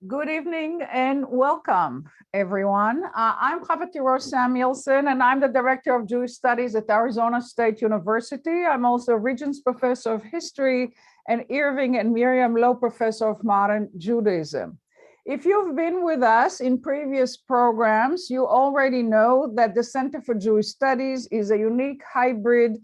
Good evening and welcome, everyone. I'm Touro Samuelson, and I'm the Director of Jewish Studies at Arizona State University. I'm also Regents Professor of History and Irving and Miriam Lowe Professor of Modern Judaism. If you've been with us in previous programs, you already know that the Center for Jewish Studies is a unique hybrid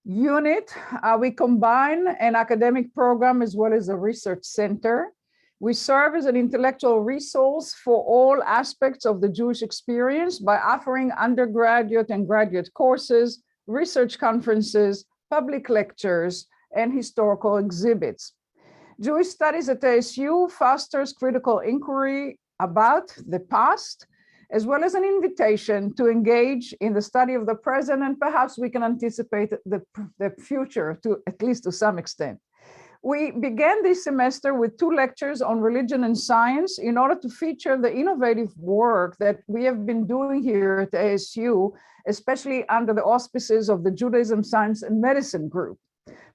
unit. We combine an academic program as well as a research center. We serve as an intellectual resource for all aspects of the Jewish experience by offering undergraduate and graduate courses, research conferences, public lectures, and historical exhibits. Jewish Studies at ASU fosters critical inquiry about the past, as well as an invitation to engage in the study of the present, and perhaps we can anticipate the future at least to some extent. We began this semester with 2 lectures on religion and science in order to feature the innovative work that we have been doing here at ASU, especially under the auspices of the Judaism, Science, and Medicine group.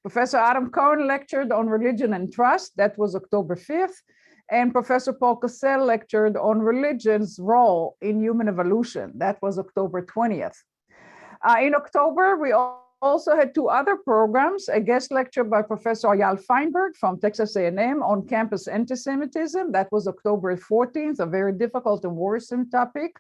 Professor Adam Cohen lectured on religion and trust, that was October 5th, and Professor Paul Cassell lectured on religion's role in human evolution, that was October 20th. In October, we also had 2 other programs, a guest lecture by Professor Eyal Feinberg from Texas A&M on campus anti-Semitism. That was October 14th, a very difficult and worrisome topic.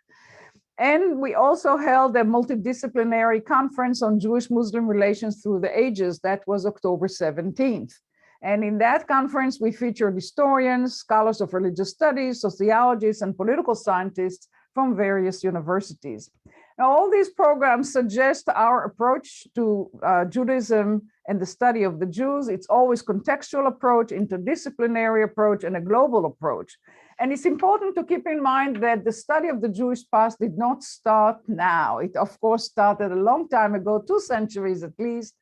And we also held a multidisciplinary conference on Jewish-Muslim relations through the ages. That was October 17th. And in that conference, we featured historians, scholars of religious studies, sociologists, and political scientists from various universities. Now, all these programs suggest our approach to Judaism and the study of the Jews. It's always contextual approach, interdisciplinary approach, and a global approach. And it's important to keep in mind that the study of the Jewish past did not start now. It, of course, started a long time ago, 2 centuries at least,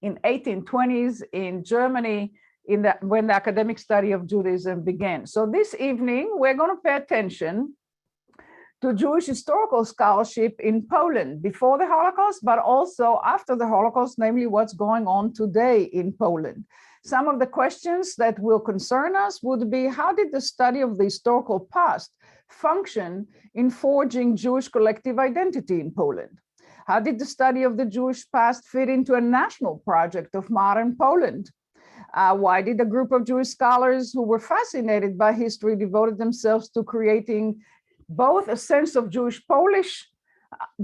in 1820s in Germany, when the academic study of Judaism began. So this evening, we're going to pay attention to Jewish historical scholarship in Poland before the Holocaust, but also after the Holocaust, namely what's going on today in Poland. Some of the questions that will concern us would be, how did the study of the historical past function in forging Jewish collective identity in Poland? How did the study of the Jewish past fit into a national project of modern Poland? Why did a group of Jewish scholars who were fascinated by history devoted themselves to creating both a sense of Jewish-Polish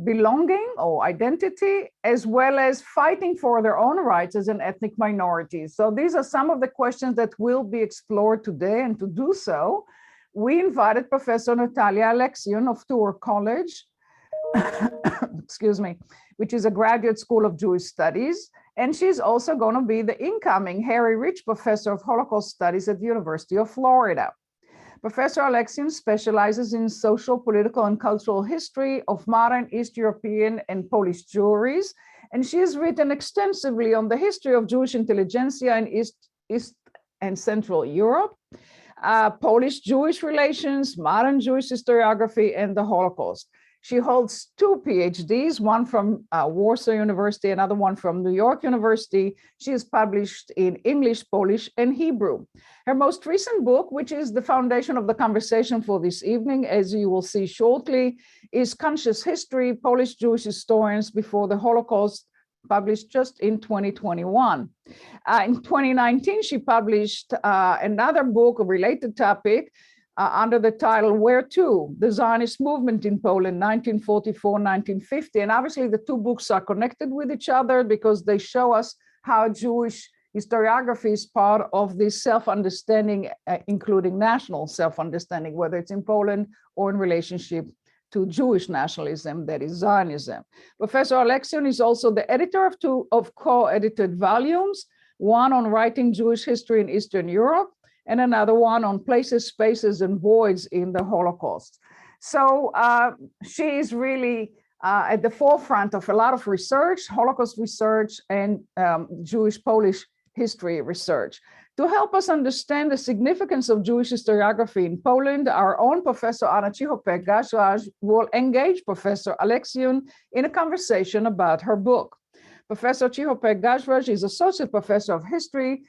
belonging or identity, as well as fighting for their own rights as an ethnic minority? So these are some of the questions that will be explored today, and to do so, we invited Professor Natalia Aleksiun of Touro College, excuse me, which is a graduate school of Jewish studies, and she's also going to be the incoming Harry Rich Professor of Holocaust Studies at the University of Florida. Professor Aleksiun specializes in social, political, and cultural history of modern East European and Polish Jewries, and she has written extensively on the history of Jewish intelligentsia in East and Central Europe, Polish-Jewish relations, modern Jewish historiography, and the Holocaust. She holds 2 PhDs, one from Warsaw University, another one from New York University. She is published in English, Polish, and Hebrew. Her most recent book, which is the foundation of the conversation for this evening, as you will see shortly, is Conscious History, Polish Jewish Historians Before the Holocaust, published just in 2021. In 2019, she published another book, a related topic, under the title Where To? The Zionist Movement in Poland, 1944-1950. And obviously the 2 books are connected with each other because they show us how Jewish historiography is part of this self-understanding, including national self-understanding, whether it's in Poland or in relationship to Jewish nationalism, that is Zionism. Professor Aleksiun is also the editor of 2 co-edited volumes, one on writing Jewish history in Eastern Europe, and another one on places, spaces, and voids in the Holocaust. So she is really at the forefront of a lot of research, Holocaust research, and Jewish-Polish history research. To help us understand the significance of Jewish historiography in Poland, our own Professor Cichopek-Gajraj will engage Professor Aleksiun in a conversation about her book. Professor Cichopek-Gajraj is Associate Professor of History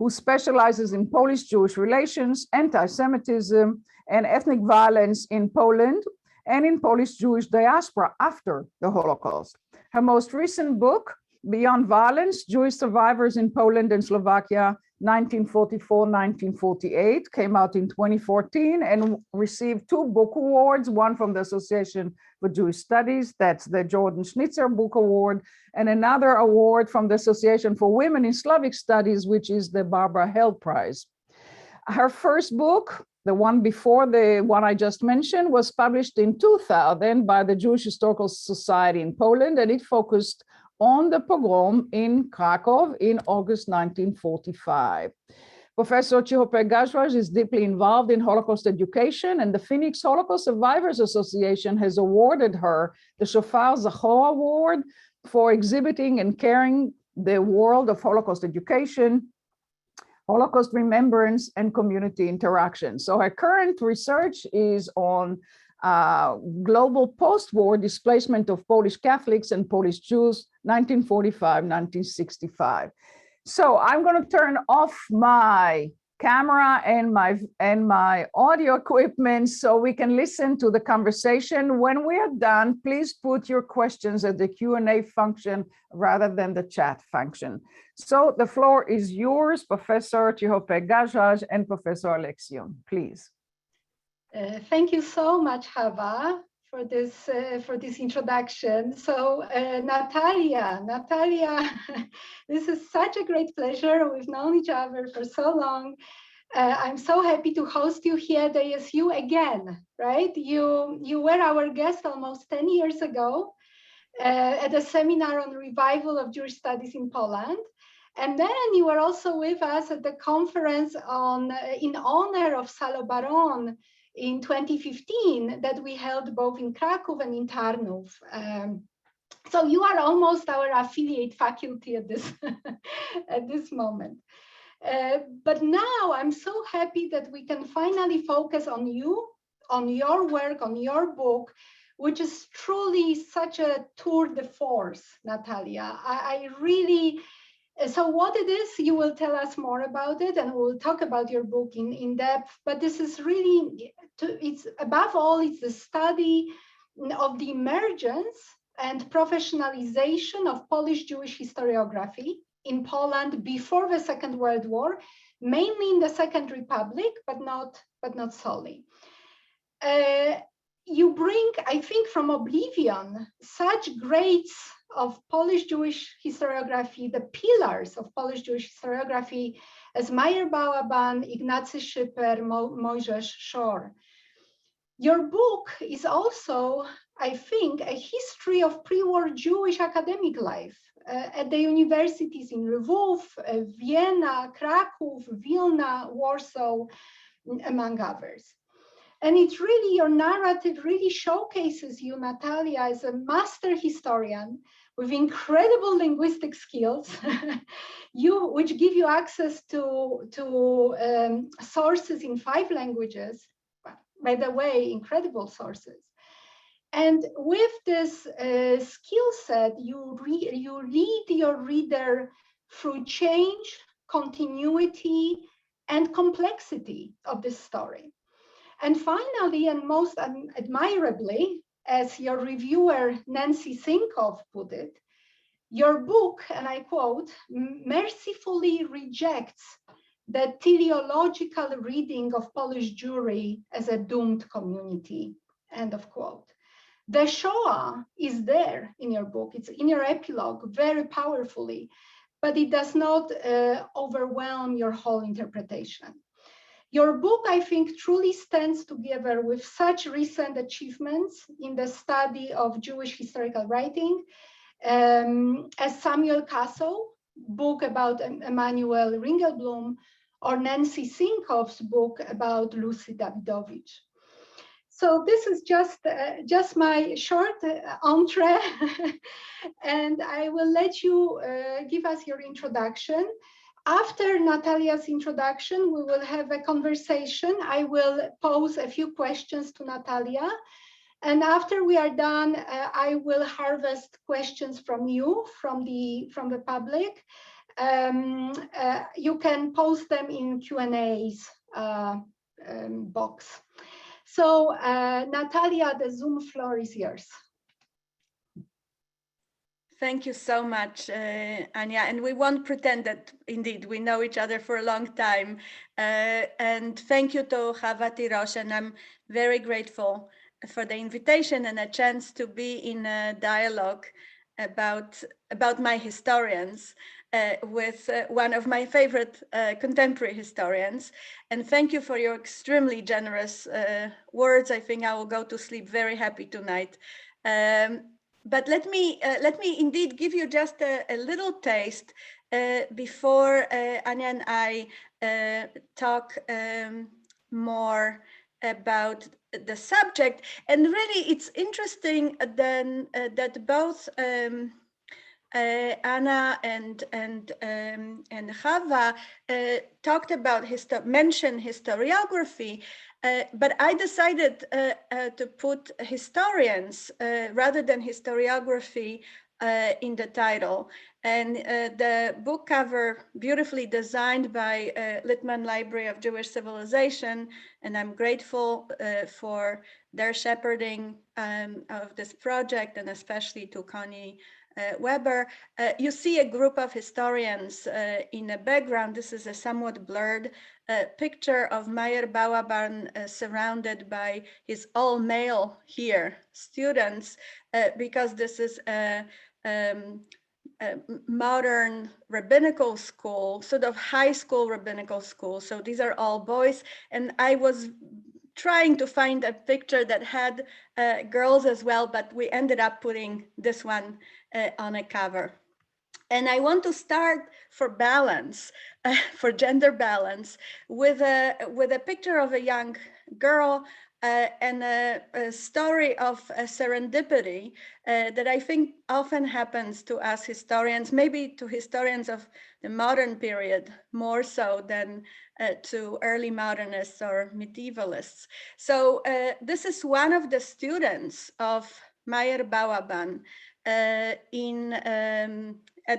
who specializes in Polish-Jewish relations, anti-Semitism, and ethnic violence in Poland and in Polish-Jewish diaspora after the Holocaust. Her most recent book, Beyond Violence, Jewish Survivors in Poland and Slovakia, 1944-1948, came out in 2014 and received 2 book awards, one from the Association for Jewish Studies, that's the Jordan Schnitzer Book Award, and another award from the Association for Women in Slavic Studies, which is the Barbara Held Prize. Her first book, the one before the one I just mentioned, was published in 2000 by the Jewish Historical Society in Poland, and it focused on the pogrom in Krakow in August 1945. Professor Cichopek-Gajraj is deeply involved in Holocaust education, and the Phoenix Holocaust Survivors Association has awarded her the Shofar Zachor Award for exhibiting and carrying the world of Holocaust education, Holocaust remembrance, and community interaction. So her current research is on global post-war displacement of Polish Catholics and Polish Jews, 1945-1965. So I'm going to turn off my camera and my audio equipment so we can listen to the conversation. When we are done, please put your questions at the Q&A function rather than the chat function. So the floor is yours, Professor Cichopek-Gajraj and Professor Aleksiun, please. Thank you so much, Hava, for this introduction. So Natalia, this is such a great pleasure. We've known each other for so long. I'm so happy to host you here at ASU again, right? You were our guest almost 10 years ago at a seminar on revival of Jewish studies in Poland. And then you were also with us at the conference in honor of Salo Baron in 2015 that we held both in Krakow and in Tarnów. So you are almost our affiliate faculty at this at this moment. But now I'm so happy that we can finally focus on you, on your work, on your book, which is truly such a tour de force, Natalia. I really, so what it is, you will tell us more about it, and we'll talk about your book in depth, but this is really, it's above all, it's the study of the emergence and professionalization of Polish Jewish historiography in Poland before the Second World War, mainly in the Second Republic, but not solely. You bring, I think, from oblivion, such greats of Polish Jewish historiography, the pillars of Polish Jewish historiography, as Meyer Balaban, Ignacy Szyper, Mojżesz Szor. Your book is also, I think, a history of pre-war Jewish academic life at the universities in Lwów, Vienna, Kraków, Vilna, Warsaw, among others. And it's really, your narrative really showcases you, Natalia, as a master historian with incredible linguistic skills, which give you access to sources in 5 languages, by the way, incredible sources. And with this skill set, you lead your reader through change, continuity, and complexity of this story. And finally, and most admirably, as your reviewer Nancy Sinkoff put it, your book, and I quote, mercifully rejects the teleological reading of Polish Jewry as a doomed community, end of quote. The Shoah is there in your book, it's in your epilogue very powerfully, but it does not overwhelm your whole interpretation. Your book, I think, truly stands together with such recent achievements in the study of Jewish historical writing as Samuel Cassow, book about Emanuel Ringelblum, or Nancy Sinkoff's book about Lucy Dawidowicz. So this is just my short entree, and I will let you give us your introduction. After Natalia's introduction, we will have a conversation. I will pose a few questions to Natalia. And after we are done, I will harvest questions from you, from the public. you can post them in Q&As box. So Natalia, the Zoom floor is yours. Thank you so much, Anya. And we won't pretend that indeed we know each other for a long time. And thank you to Chava Tirosh, and I'm very grateful for the invitation and a chance to be in a dialogue about my historians with one of my favorite contemporary historians. And thank you for your extremely generous words. I think I will go to sleep very happy tonight. But let me indeed give you just a little taste before Anya and I talk more about the subject. And really, it's interesting then that both Anna and Chava talked about mentioned historiography. But I decided to put historians rather than historiography in the title. And the book cover, beautifully designed by Littman Library of Jewish Civilization, and I'm grateful for their shepherding of this project, and especially to Connie Weber. You see a group of historians in the background. This is a somewhat blurred picture of Meir Bauerban surrounded by his all-male here students, because this is a modern rabbinical school, sort of high school rabbinical school. So these are all boys, and I was trying to find a picture that had girls as well, but we ended up putting this one on a cover. And I want to start for balance, for gender balance, with a picture of a young girl and a story of a serendipity that I think often happens to us historians, maybe to historians of the modern period more so than to early modernists or medievalists. So this is one of the students of Meir Bauerban at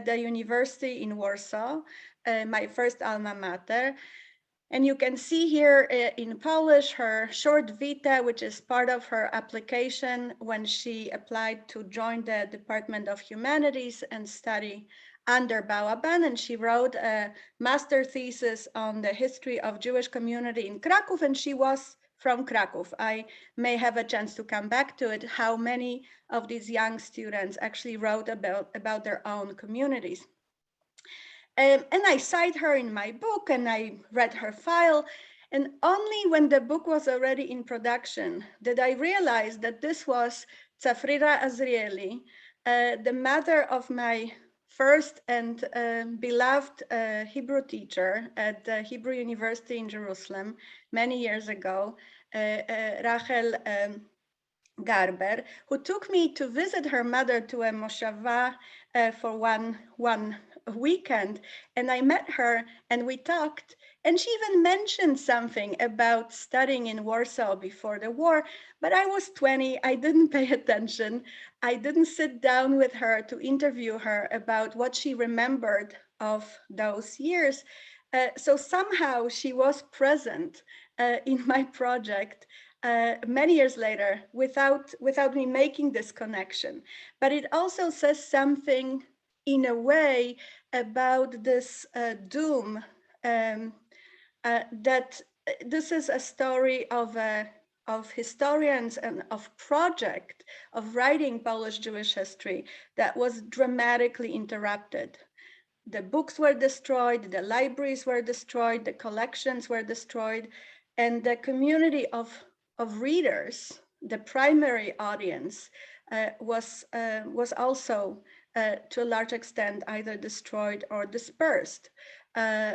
the university in Warsaw, my first alma mater. And you can see here in Polish her short vita, which is part of her application when she applied to join the Department of Humanities and study under Bauerban. And she wrote a master thesis on the history of Jewish community in Kraków, and she was from Kraków. I may have a chance to come back to it, how many of these young students actually wrote about their own communities. And I cite her in my book, and I read her file. And only when the book was already in production did I realize that this was Tzafrira Azrieli, the mother of my first and beloved Hebrew teacher at the Hebrew University in Jerusalem many years ago, Rachel Garber, who took me to visit her mother to a moshava for one weekend. And I met her and we talked, and she even mentioned something about studying in Warsaw before the war, but I was 20, I didn't pay attention. I didn't sit down with her to interview her about what she remembered of those years. So somehow she was present in my project many years later without me making this connection. But it also says something in a way about this doom, that this is a story of historians and of project of writing Polish Jewish history that was dramatically interrupted. The books were destroyed, the libraries were destroyed, the collections were destroyed, and the community of readers, the primary audience, was also to a large extent either destroyed or dispersed.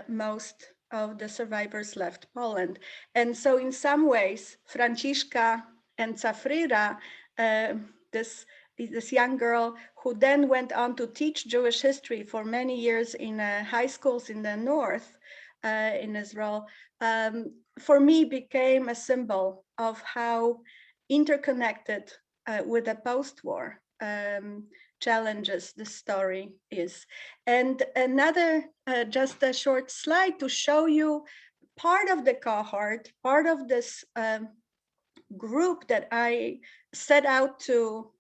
Most of the survivors left Poland. And so in some ways, Franciszka and Tzafrira, this young girl who then went on to teach Jewish history for many years in high schools in the north in Israel, for me became a symbol of how interconnected with the post-war challenges the story is. And another, just a short slide to show you part of the cohort, part of this group that I set out to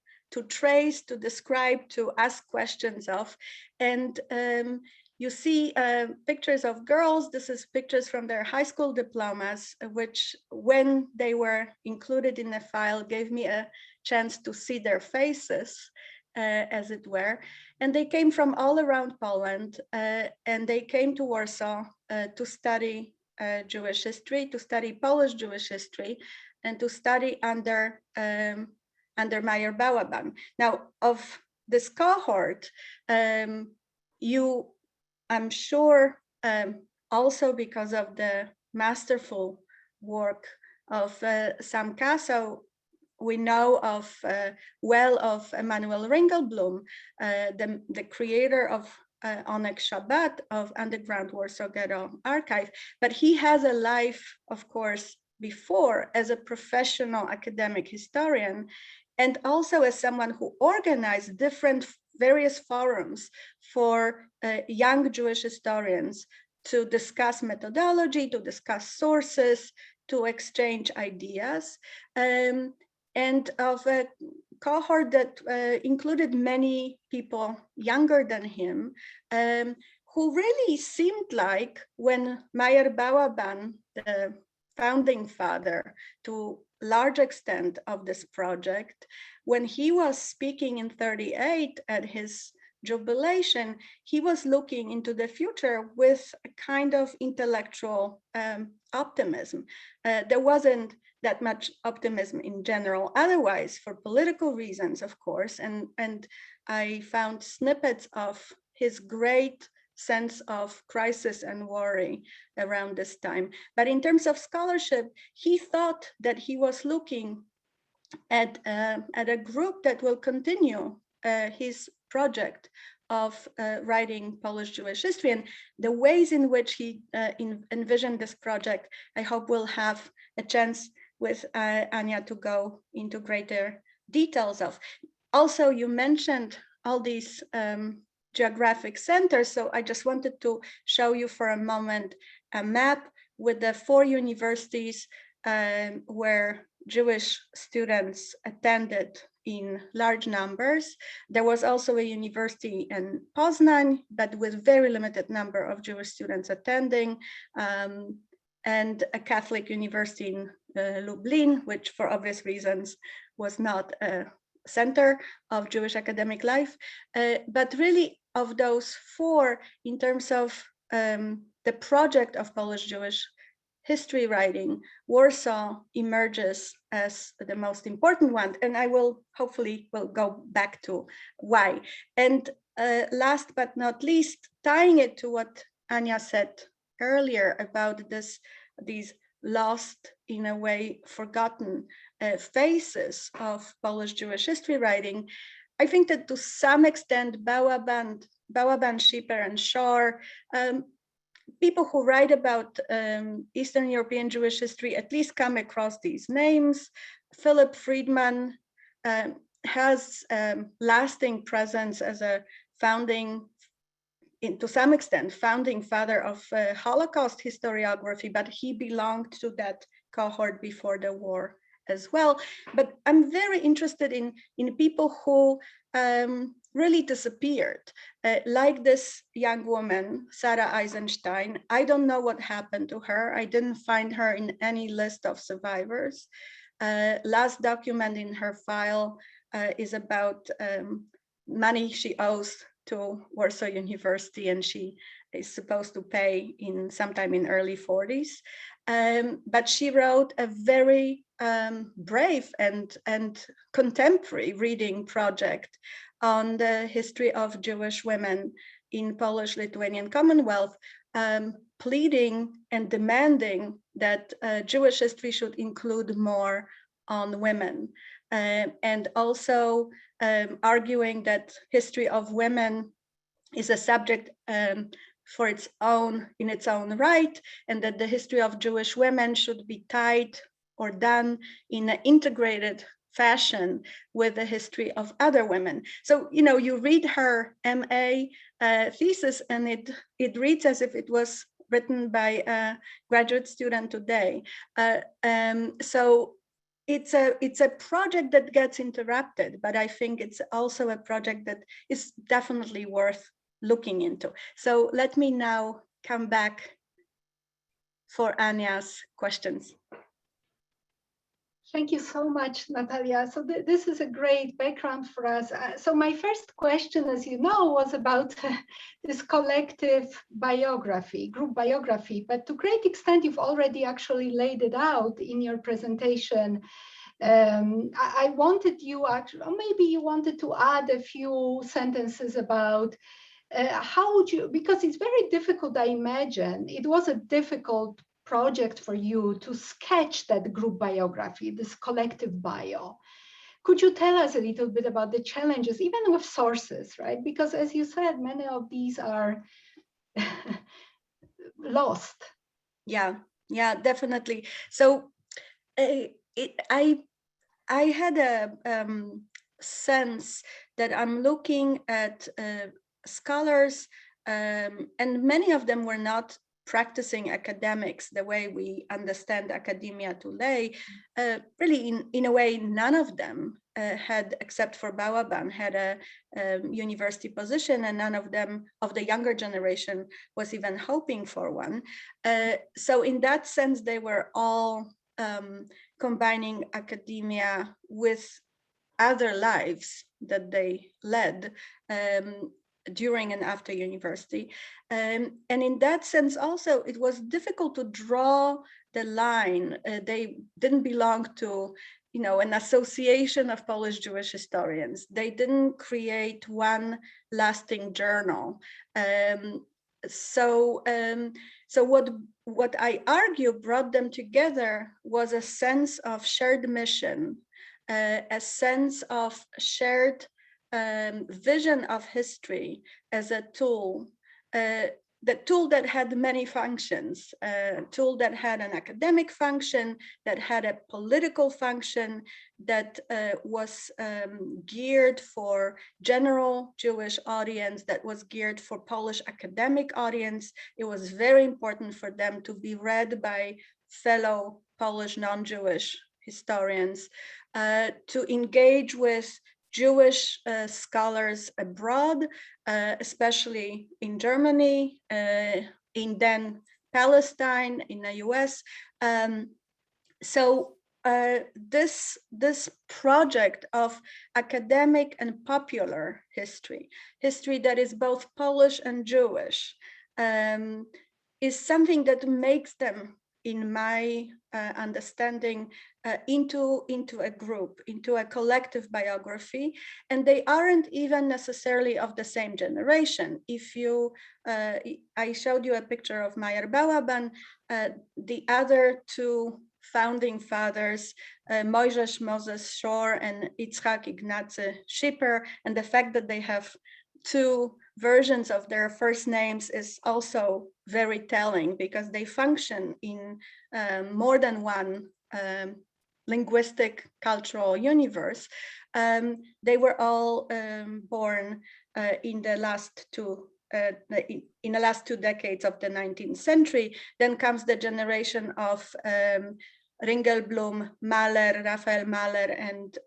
trace, to describe, to ask questions of. And you see pictures of girls. This is pictures from their high school diplomas, which when they were included in the file gave me a chance to see their faces, as it were. And they came from all around Poland, and they came to Warsaw to study Jewish history, to study Polish Jewish history, and to study under Meyer Bauerban. Now, of this cohort, I'm sure, also because of the masterful work of Sam Kasso, we know well of Emanuel Ringelblum, the creator of Onek Shabbat, of Underground Warsaw Ghetto Archive, but he has a life, of course, before as a professional academic historian, and also as someone who organized various forums for young Jewish historians to discuss methodology, to discuss sources, to exchange ideas, and of a cohort that included many people younger than him, who really seemed like, when Meyer Bauerban, the founding father to large extent of this project, when he was speaking in 1938 at his jubilation, he was looking into the future with a kind of intellectual optimism. There wasn't that much optimism in general otherwise, for political reasons, of course, and I found snippets of his great sense of crisis and worry around this time. But in terms of scholarship, he thought that he was looking at a group that will continue his project of writing Polish Jewish history, and the ways in which he envisioned this project, I hope we'll have a chance with Anya to go into greater details of. Also, you mentioned all these geographic centers, so I just wanted to show you for a moment a map with the 4 universities where Jewish students attended in large numbers. There was also a university in Poznań, but with very limited number of Jewish students attending, and a Catholic university in Lublin, which for obvious reasons was not a center of Jewish academic life. But really, of those 4, in terms of the project of Polish Jewish history writing, Warsaw emerges as the most important one, and I will hopefully go back to why. And last but not least, tying it to what Anya said earlier about these lost, in a way forgotten phases of Polish Jewish history writing, I think that to some extent Bauerban, Schipper, and Shor, people who write about Eastern European Jewish history at least come across these names. Philip Friedman has lasting presence as a to some extent, founding father of Holocaust historiography, but he belonged to that cohort before the war as well. But I'm very interested in people who really disappeared, like this young woman, Sarah Eisenstein. I don't know what happened to her. I didn't find her in any list of survivors. Last document in her file is about money she owes to Warsaw University, and she is supposed to pay sometime in early 40s. But she wrote a very brave and contemporary reading project on the history of Jewish women in Polish-Lithuanian Commonwealth, pleading and demanding that Jewish history should include more on women, and also arguing that history of women is a subject in its own right, and that the history of Jewish women should be tied or done in an integrated fashion with the history of other women. So, you know, you read her MA thesis and it reads as if it was written by a graduate student today. So it's a project that gets interrupted, but I think it's also a project that is definitely worth looking into. So let me now come back for Anya's questions. Thank you so much, Natalia. So this is a great background for us. So my first question, as you know, was about this collective biography, group biography, but to a great extent, you've already actually laid it out in your presentation. I wanted you actually, or maybe you wanted to add a few sentences about how would you, because it's very difficult, I imagine, it was a difficult project for you to sketch that group biography, this collective bio. Could you tell us a little bit about the challenges, even with sources, right? Because as you said, many of these are lost. Yeah, definitely. So I had a sense that I'm looking at scholars, and many of them were not practicing academics the way we understand academia today. Really, in a way, none of them had, except for Bałaban, had a university position, and none of them, of the younger generation, was even hoping for one. So in that sense, they were all combining academia with other lives that they led during and after university. And in that sense also, it was difficult to draw the line. They didn't belong to, you know, an association of Polish Jewish historians. They didn't create one lasting journal. So what I argue brought them together was a sense of shared mission, a sense of shared vision of history as a tool, the tool that had many functions, a tool that had an academic function, that had a political function, that was geared for general Jewish audience, that was geared for Polish academic audience. It was very important for them to be read by fellow Polish non-Jewish historians, to engage with Jewish scholars abroad, especially in Germany, in then Palestine, in the US. So this project of academic and popular history that is both Polish and Jewish, is something that makes them, in my understanding, into a group, into a collective biography, and they aren't even necessarily of the same generation. If you, I showed you a picture of Meyer Bałaban, the other two founding fathers, Mojżesz Moses Shor and Yitzhak Ignacy Schipper, and the fact that they have two versions of their first names is also very telling, because they function in more than one linguistic cultural universe. They were all born in the last two decades of the 19th century. Then comes the generation of Ringelblum, Mahler, Raphael Mahler, and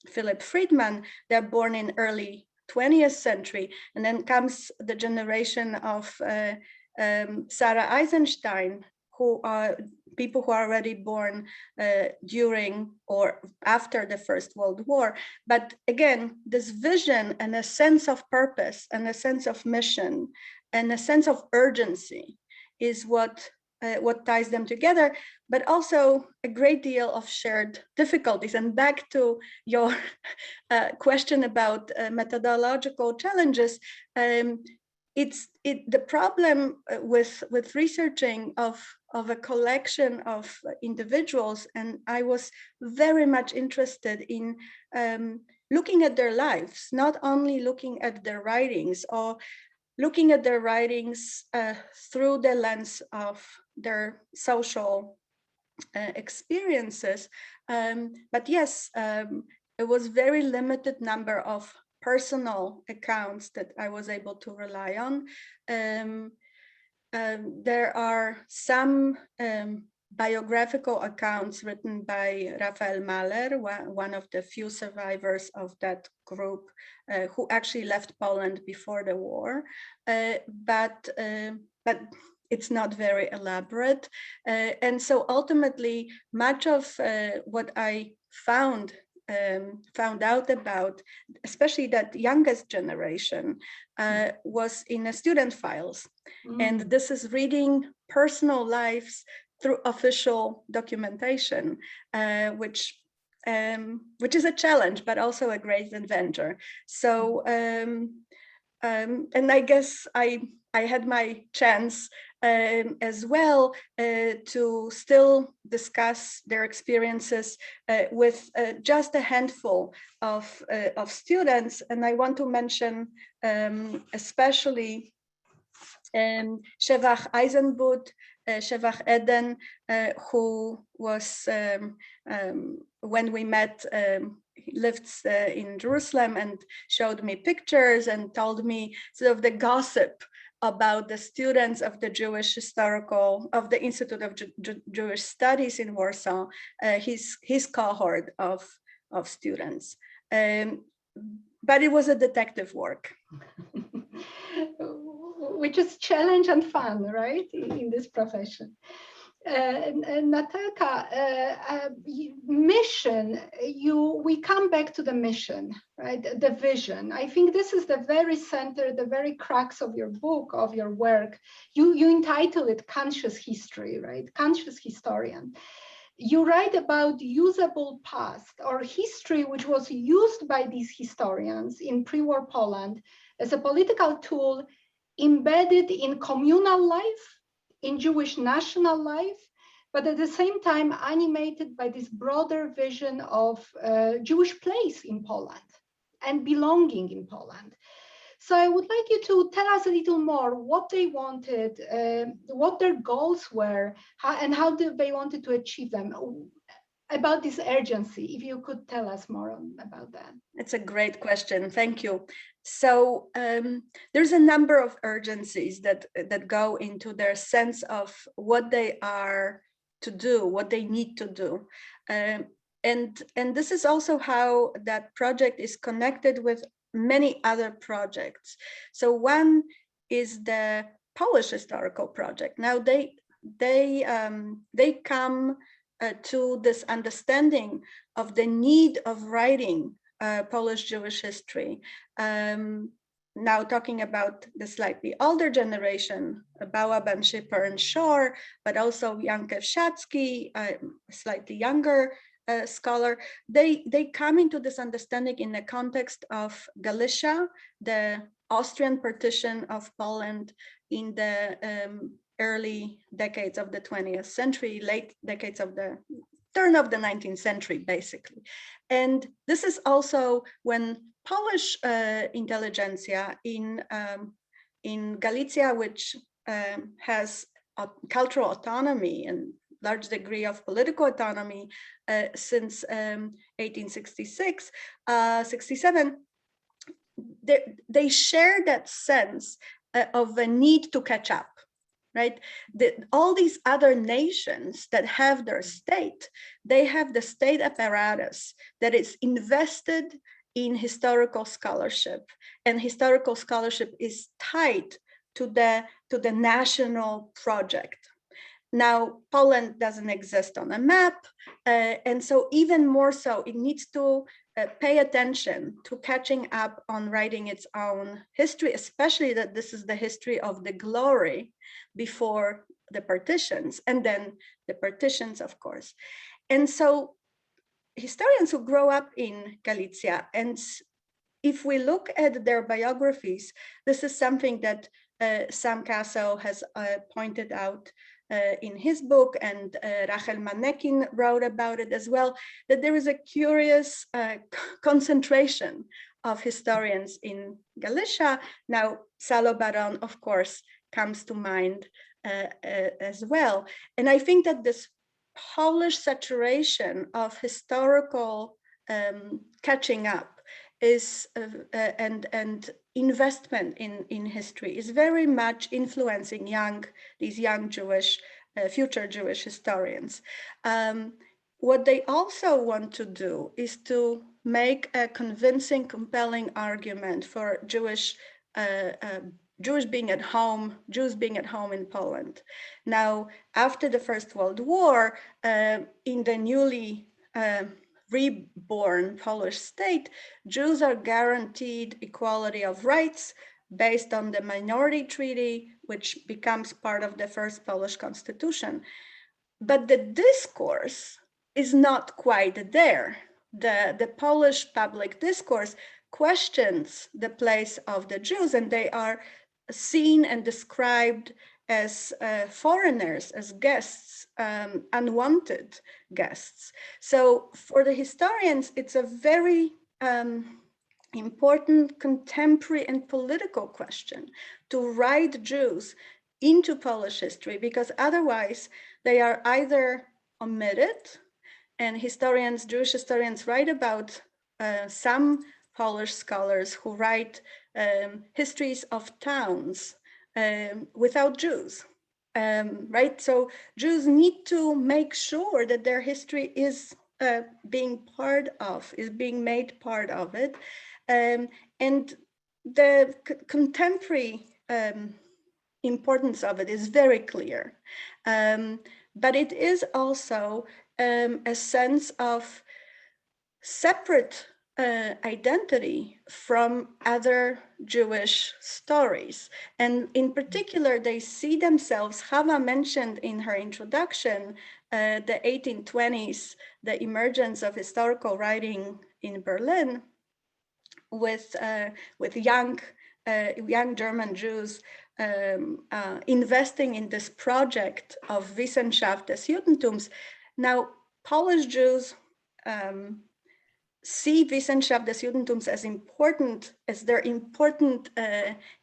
Philip Friedman. They're born in early 20th century. And then comes the generation of Sarah Eisenstein, who are people who are already born during or after the First World War. But again, this vision and a sense of purpose and a sense of mission and a sense of urgency is what ties them together, but also a great deal of shared difficulties. And back to your question about methodological challenges, the problem with researching of a collection of individuals, and I was very much interested in looking at their lives, not only looking at their writings, or looking at their writings through the lens of their social experiences. But yes, it was very limited number of personal accounts that I was able to rely on. There are some biographical accounts written by Raphael Mahler, one of the few survivors of that group who actually left Poland before the war, but it's not very elaborate. And so ultimately, much of what I found out about, especially that youngest generation, was in the student files. And this is reading personal lives through official documentation, which is a challenge, but also a great adventure. So, and I guess I had my chance as well to still discuss their experiences with just a handful of students. And I want to mention especially Shevach Eisenbud, Shevach Eden, who was, when we met, lived in Jerusalem and showed me pictures and told me sort of the gossip about the students of the of the Institute of Jewish Studies in Warsaw, his cohort of students. But it was a detective work. Which is challenge and fun, right, in this profession. Natalka, mission, we come back to the mission, right? The vision. I think this is the very center, the very crux of your book, of your work. You entitle it Conscious History, right? Conscious Historian. You write about usable past or history which was used by these historians in pre-war Poland as a political tool embedded in communal life, in Jewish national life, but at the same time animated by this broader vision of Jewish place in Poland and belonging in Poland. So I would like you to tell us a little more what they wanted, what their goals were, and how they wanted to achieve them. About this urgency, if you could tell us more about that. It's a great question. Thank you. So there's a number of urgencies that go into their sense of what they are to do, what they need to do. And this is also how that project is connected with many other projects. So one is the Polish historical project. Now they come to this understanding of the need of writing Polish Jewish history. Now talking about the slightly older generation, Bałban, Schipper, and Shore, but also Jankę Wsiadzki, a slightly younger scholar, they come into this understanding in the context of Galicia, the Austrian partition of Poland in the early decades of the 20th century, late decades of the turn of the 19th century, basically. And this is also when Polish intelligentsia in Galicia, which has a cultural autonomy and large degree of political autonomy since 1866, 67, they share that sense of a need to catch up. Right? All these other nations that have their state, they have the state apparatus that is invested in historical scholarship, and historical scholarship is tied to the national project. Now, Poland doesn't exist on a map, and so even more so, it needs to pay attention to catching up on writing its own history, especially that this is the history of the glory before the partitions, and then the partitions, of course. And so historians who grow up in Galicia, and if we look at their biographies, this is something that Sam Cassell has pointed out in his book, and Rachel Manekin wrote about it as well, that there is a curious concentration of historians in Galicia. Now, Salo Baron, of course, comes to mind as well. And I think that this Polish saturation of historical catching up is and investment in history is very much influencing these young Jewish future Jewish historians. What they also want to do is to make a convincing, compelling argument for Jews being at home in Poland. Now, after the First World War, in the newly reborn Polish state, Jews are guaranteed equality of rights based on the Minority Treaty, which becomes part of the first Polish constitution. But the discourse is not quite there. The Polish public discourse questions the place of the Jews, and they are seen and described as foreigners, as guests, unwanted guests. So for the historians, it's a very important contemporary and political question to write Jews into Polish history, because otherwise they are either omitted, and Jewish historians write about some Polish scholars who write histories of towns without Jews, right? So Jews need to make sure that their history is being made part of it. And the contemporary importance of it is very clear. But it is also a sense of separate identity from other Jewish stories. And in particular, they see themselves, Chava mentioned in her introduction, the 1820s, the emergence of historical writing in Berlin with young German Jews investing in this project of Wissenschaft des Judentums. Now, Polish Jews see Wissenschaft des Judentums as their important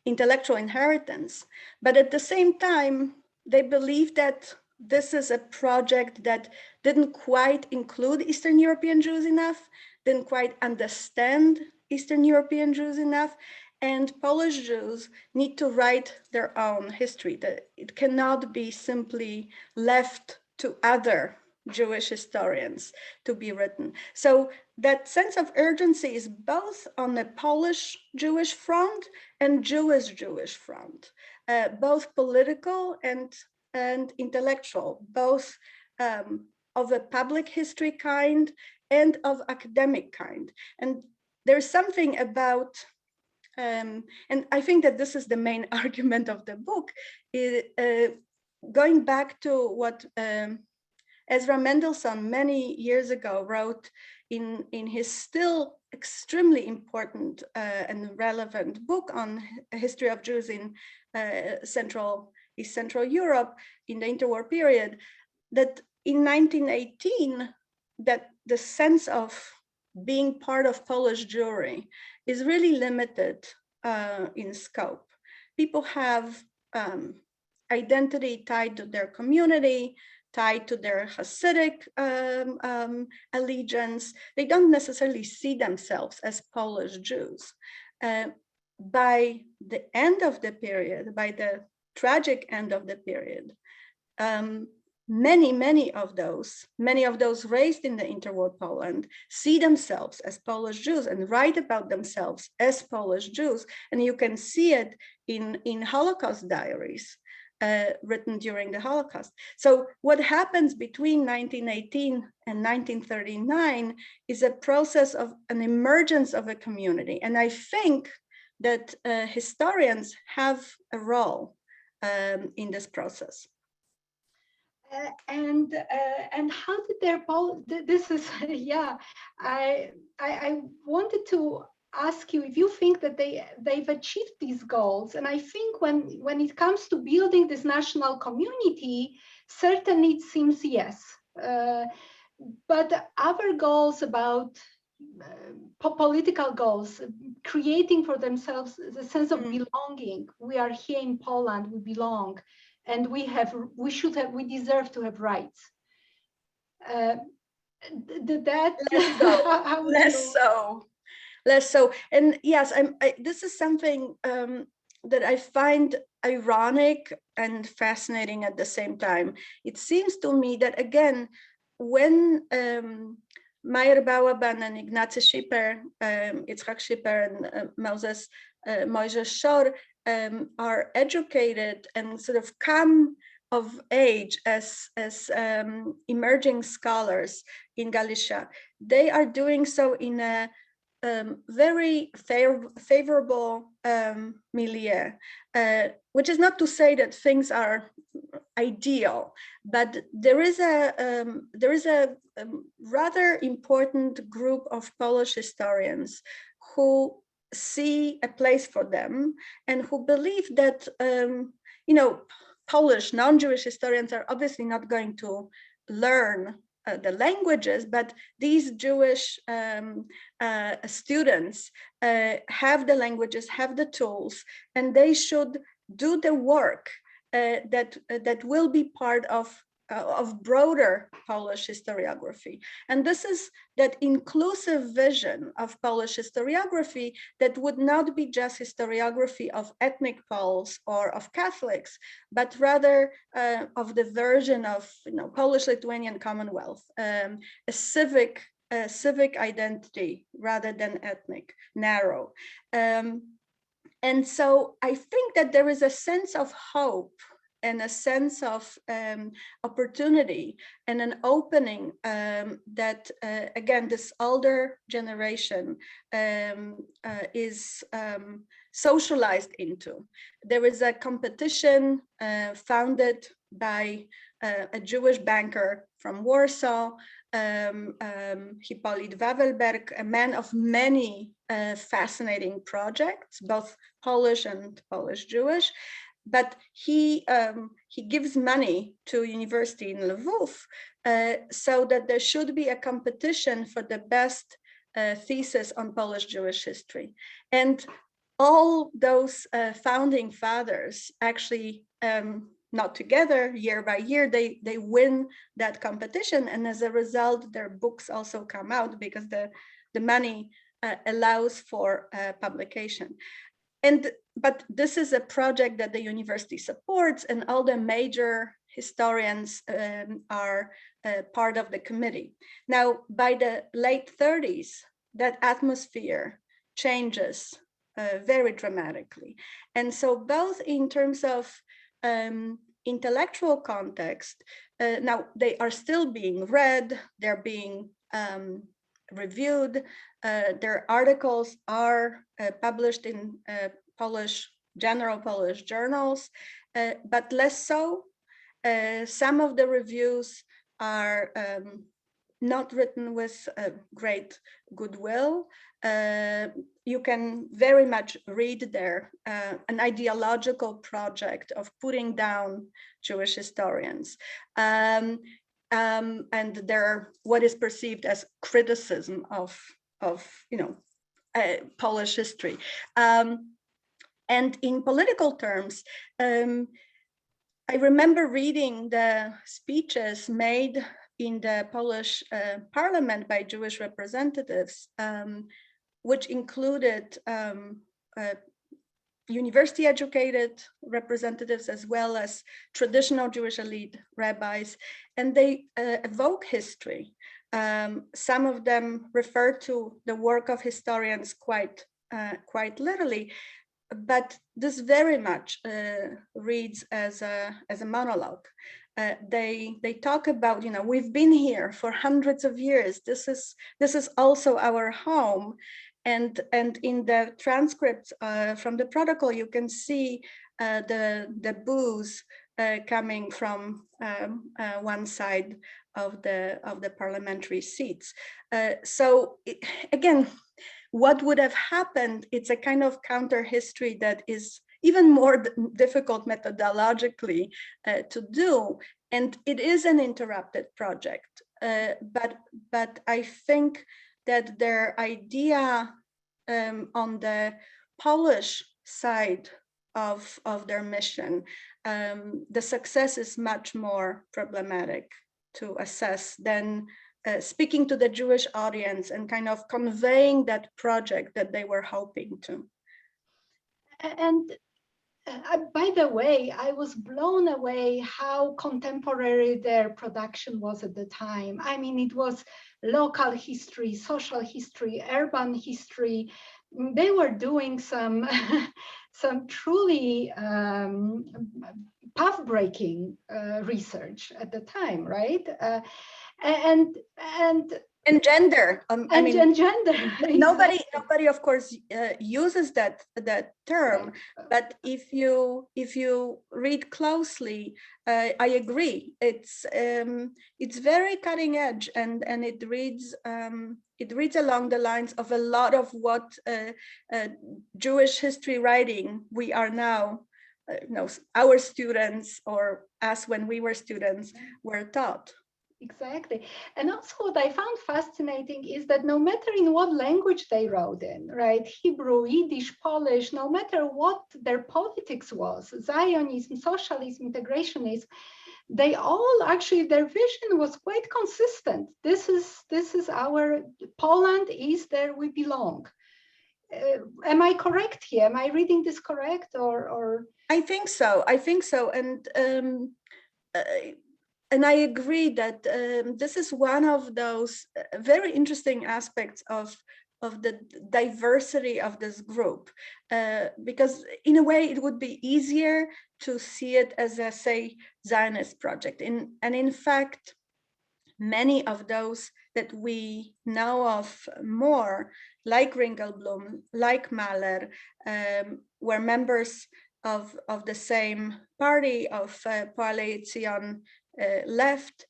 intellectual inheritance. But at the same time, they believe that this is a project that didn't quite include Eastern European Jews enough, didn't quite understand Eastern European Jews enough, and Polish Jews need to write their own history. That it cannot be simply left to other Jewish historians to be written. So that sense of urgency is both on the Polish Jewish front and Jewish front, both political and intellectual, both of a public history kind and of academic kind. And there's something about, and I think that this is the main argument of the book, going back to what Ezra Mendelssohn many years ago wrote in his still extremely important and relevant book on history of Jews in East Central Europe in the interwar period, that in 1918, that the sense of being part of Polish Jewry is really limited in scope. People have identity tied to their community, tied to their Hasidic allegiance. They don't necessarily see themselves as Polish Jews. By the end of the period, by the tragic end of the period, many of those raised in the interwar Poland see themselves as Polish Jews and write about themselves as Polish Jews. And you can see it in Holocaust diaries written during the Holocaust. So what happens between 1918 and 1939 is a process of an emergence of a community. And I think that historians have a role in this process. And how did this is I wanted to ask you if you think that they've achieved these goals. And I think when it comes to building this national community, certainly it seems yes. But other goals about political goals, creating for themselves the sense of belonging. We are here in Poland, we belong, and we deserve to have rights. That less so, how would less you... so, less so. And yes, this is something that I find ironic and fascinating at the same time. It seems to me that, again, when Meyer Bauerban and Ignacy Schipper, Yitzhak Schipper and Moses Shor are educated and sort of come of age as emerging scholars in Galicia, they are doing so in a very favorable milieu, which is not to say that things are ideal, but there is a rather important group of Polish historians who see a place for them and who believe that Polish non-Jewish historians are obviously not going to learn the languages, but these Jewish students have the languages, have the tools, and they should do the work that will be part of broader Polish historiography. And this is that inclusive vision of Polish historiography that would not be just historiography of ethnic Poles or of Catholics, but rather of the version of Polish-Lithuanian Commonwealth, a civic identity rather than ethnic, narrow. And so I think that there is a sense of hope and a sense of opportunity and an opening that, again, this older generation is socialized into. There is a competition founded by a Jewish banker from Warsaw, Hippolyt Wawelberg, a man of many fascinating projects, both Polish and Polish-Jewish. But he gives money to a university in Lvov so that there should be a competition for the best thesis on Polish Jewish history. And all those founding fathers actually, not together, year by year, they win that competition. And as a result, their books also come out because the money allows for publication. But this is a project that the university supports, and all the major historians are part of the committee. Now, by the late 30s, that atmosphere changes very dramatically. And so both in terms of intellectual context, now they are still being read, they're being reviewed, their articles are published in general Polish journals, but less so. Some of the reviews are not written with great goodwill. You can very much read there an ideological project of putting down Jewish historians. And there what is perceived as criticism of Polish history. And in political terms, I remember reading the speeches made in the Polish parliament by Jewish representatives, which included university-educated representatives as well as traditional Jewish elite rabbis, and they evoke history. Some of them refer to the work of historians quite literally, but this very much reads as a monologue. They talk about, we've been here for hundreds of years. This is also our home, and in the transcripts from the protocol, you can see the boos coming from one side of the parliamentary seats. So again, what would have happened? It's a kind of counter history that is even more difficult methodologically to do, and it is an interrupted project. But I think that their idea on the Polish side of their mission, the success is much more problematic to assess than speaking to the Jewish audience and kind of conveying that project that they were hoping to. And by the way, I was blown away how contemporary their production was at the time. I mean, it was local history, social history, urban history. They were doing some some truly path-breaking research at the time, right? And gender. I mean, and gender. Nobody, of course, uses that term. Right. But if you read closely, I agree. It's very cutting edge, and it reads along the lines of a lot of what Jewish history writing we are now. Our students, or us when we were students, were taught. Exactly. And also what I found fascinating is that no matter in what language they wrote in, right, Hebrew, Yiddish, Polish, no matter what their politics was, Zionism, socialism, integrationism, they all actually, their vision was quite consistent. This is our, Poland is there we belong. Am I correct here? Am I reading this correct, or? I think so. And I agree that this is one of those very interesting aspects of the diversity of this group, because in a way it would be easier to see it as a, say, Zionist project. And in fact, many of those that we know of more, like Ringelblum, like Mahler, were members of the same party, of Poale Zion left,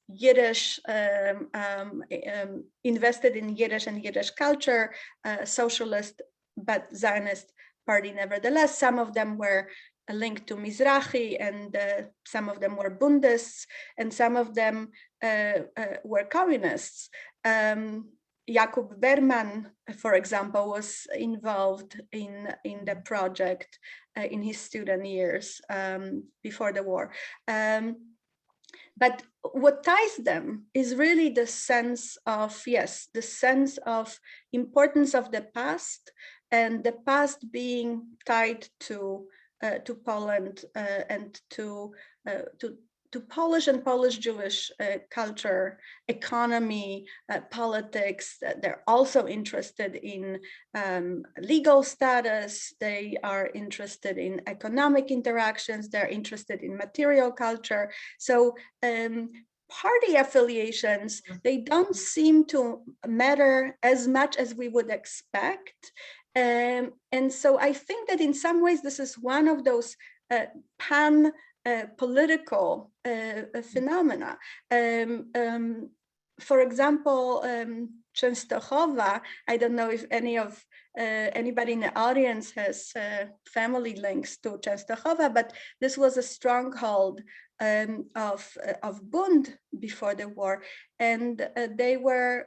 Yiddish, invested in Yiddish and Yiddish culture, socialist but Zionist party nevertheless. Some of them were linked to Mizrahi, and some of them were Bundists, and some of them were communists. Jakub Berman, for example, was involved in the project in his student years before the war. But what ties them is really the sense of, yes, the sense of importance of the past, and the past being tied to Poland and to Polish and Polish Jewish culture, economy, politics. They're also interested in legal status. They are interested in economic interactions. They're interested in material culture. So party affiliations, they don't seem to matter as much as we would expect. And so I think that in some ways this is one of those political phenomena. For example, Częstochowa, I don't know if anybody in the audience has family links to Częstochowa, but this was a stronghold of Bund before the war, and they were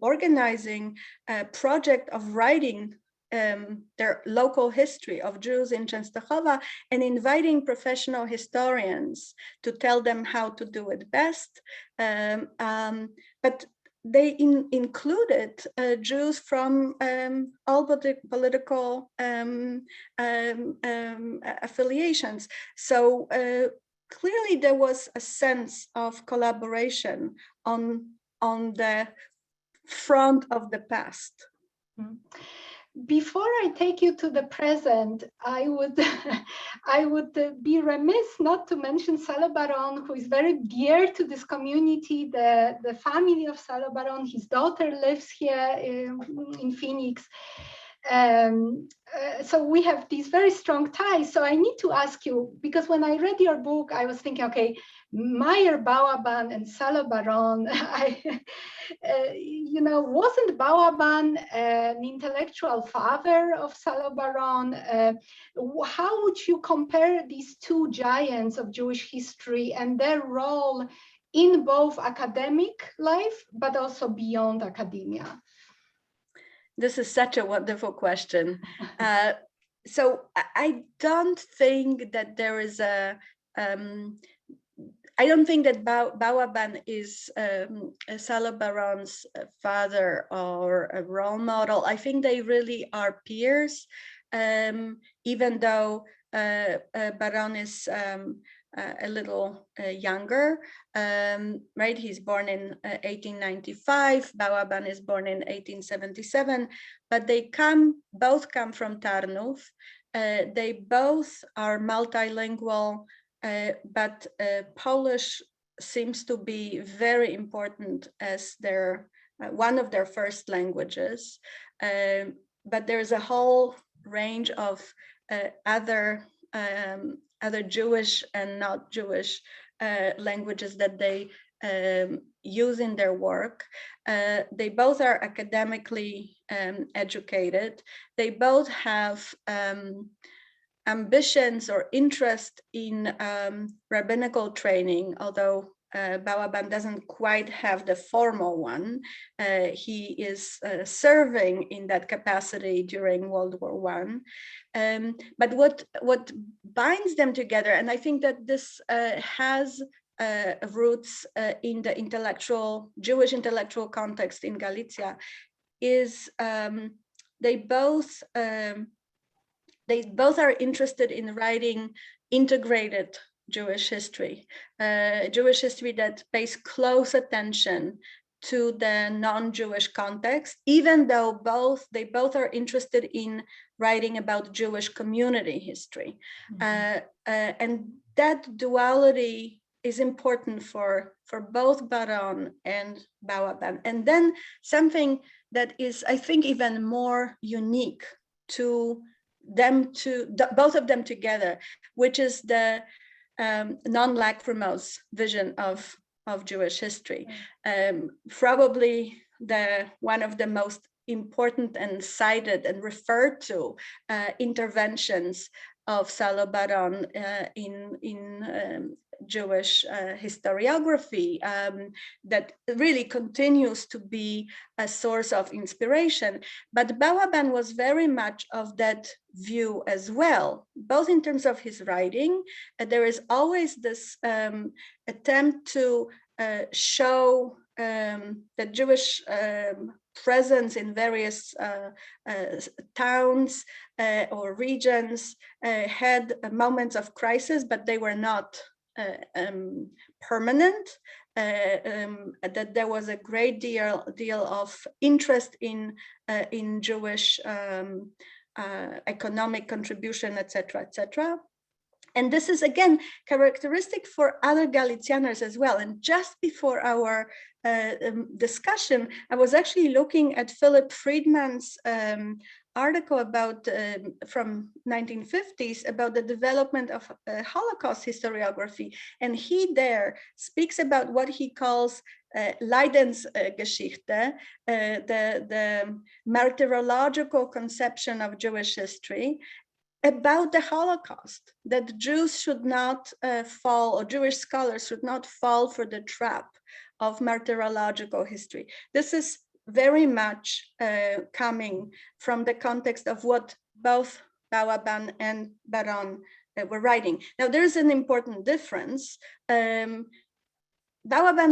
organizing a project of writing their local history of Jews in Częstochowa and inviting professional historians to tell them how to do it best. But they included Jews from all political affiliations. So clearly there was a sense of collaboration on the front of the past. Mm-hmm. Before I take you to the present, I would be remiss not to mention Salo Baron, who is very dear to this community, the family of Salo Baron. His daughter lives here in Phoenix. So we have these very strong ties. So I need to ask you, because when I read your book, I was thinking, okay, Meyer Bauerban and Salo Baron, wasn't Bauerban an intellectual father of Salo Baron? How would you compare these two giants of Jewish history and their role in both academic life, but also beyond academia? This is such a wonderful question. So I don't think that there is I don't think that Balaban is Salo Baron's father or a role model. I think they really are peers, even though Baron is a little younger, right? He's born in 1895. Balaban is born in 1877, but they both come from Tarnów. They both are multilingual, but Polish seems to be very important as their one of their first languages. But there's a whole range of other Jewish and not Jewish languages that they use in their work. They both are academically educated. They both have ambitions or interest in rabbinical training, although Balaban doesn't quite have the formal one. He is serving in that capacity during World War I. But what binds them together, and I think that this has roots in the Jewish intellectual context in Galicia, is they both are interested in writing integrated Jewish history that pays close attention to the non-Jewish context, even though they both are interested in writing about Jewish community history. Mm-hmm. And that duality is important for both Baron and Balaban. And then something that is, I think, even more unique to them, both of them together, which is the non-lachrymose vision of Jewish history. Probably one of the most important and cited and referred to interventions of Salo Baron in Jewish historiography that really continues to be a source of inspiration. But Balaban was very much of that view as well, both in terms of his writing. There is always this attempt to show the Jewish presence in various towns or regions had moments of crisis, but they were not permanent. That there was a great deal of interest in Jewish economic contribution, etc., etc. And this is, again, characteristic for other Galicianers as well. And just before our discussion, I was actually looking at Philip Friedman's article about from 1950s about the development of Holocaust historiography. And he there speaks about what he calls Leidensgeschichte, the martyrological conception of Jewish history, about the Holocaust, that Jews should not fall, or Jewish scholars should not fall for the trap of martyrological history. This is very much coming from the context of what both Balaban and Baron were writing. Now, there's an important difference. Balaban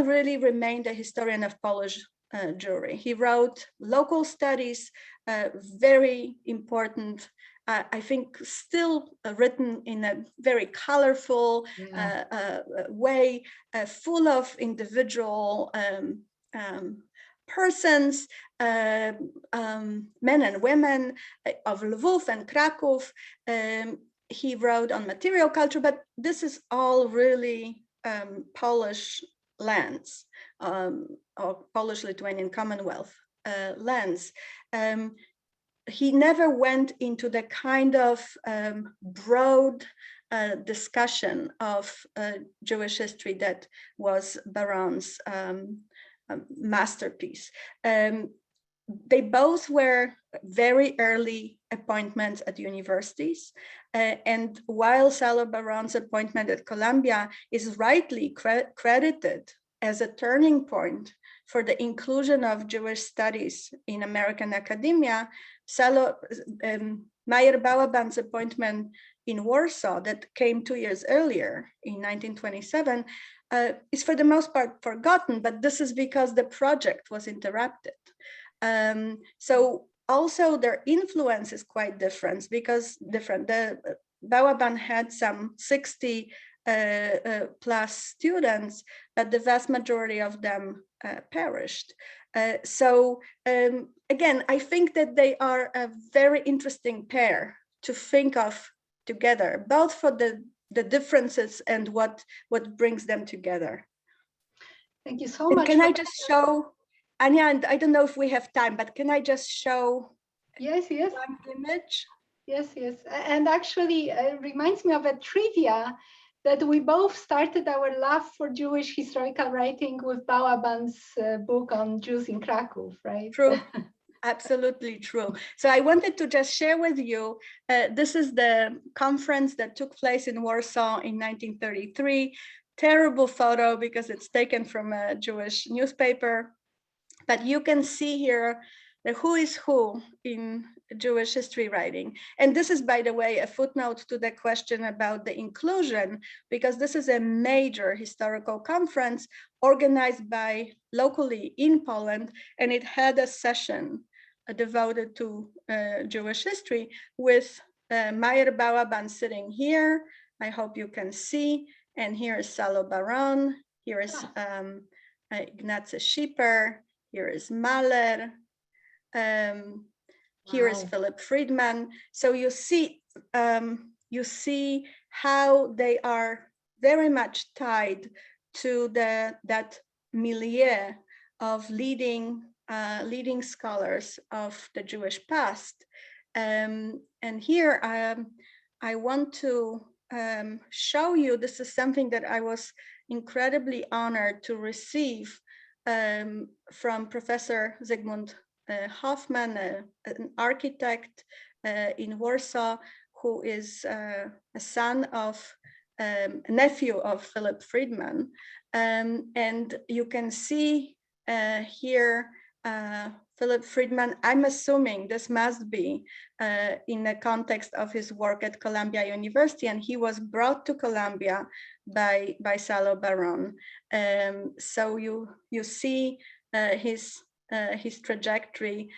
really remained a historian of Polish Jewry. He wrote local studies, very important, I think still written in a very colorful way, full of individual persons, men and women of Lwów and Kraków. He wrote on material culture, but this is all really Polish lands, or Polish-Lithuanian Commonwealth lands. He never went into the kind of broad discussion of Jewish history that was Baron's masterpiece. They both were very early appointments at universities. And while Salo Baron's appointment at Columbia is rightly credited as a turning point for the inclusion of Jewish studies in American academia, Meyer Balaban's appointment in Warsaw that came 2 years earlier in 1927 is for the most part forgotten, but this is because the project was interrupted. So also their influence is quite different because the Bałaban had some 60 plus students, but the vast majority of them perished. So again, I think that they are a very interesting pair to think of together, both for the differences and what brings them together. Thank you so much. Can I just show, Anya, and I don't know if we have time, but can I just show yes, one image? Yes. And actually it reminds me of a trivia that we both started our love for Jewish historical writing with Bałaban's book on Jews in Krakow, right? True. Absolutely true. So I wanted to just share with you, this is the conference that took place in Warsaw in 1933. Terrible photo because it's taken from a Jewish newspaper, but you can see here the who is who in Jewish history writing. And this is, by the way, a footnote to the question about the inclusion, because this is a major historical conference organized by locally in Poland, and it had a session devoted to Jewish history with Meyer Bałaban sitting here. I hope you can see. And here is Salo Baron. Here is Ignacy Schipper. Here is Mahler. Here is Philip Friedman. So you see how they are very much tied to that milieu of leading scholars of the Jewish past. And here I want to show you, this is something that I was incredibly honored to receive from Professor Zygmunt Hoffman, an architect in Warsaw, who is a son of, a nephew of Philip Friedman. And you can see here Philip Friedman. I'm assuming this must be in the context of his work at Columbia University, and he was brought to Columbia by Salo Baron. So you see his trajectory.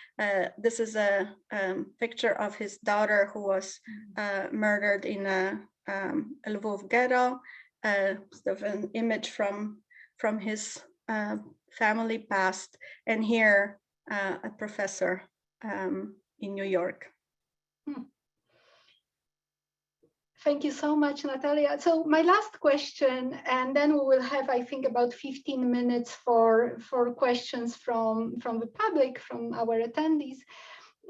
This is a picture of his daughter who was murdered in a Lvov ghetto. Sort of an image from his family past, and here a professor in New York. Thank you so much, Natalia. So my last question, and then we will have, I think, about 15 minutes for questions from the public, from our attendees.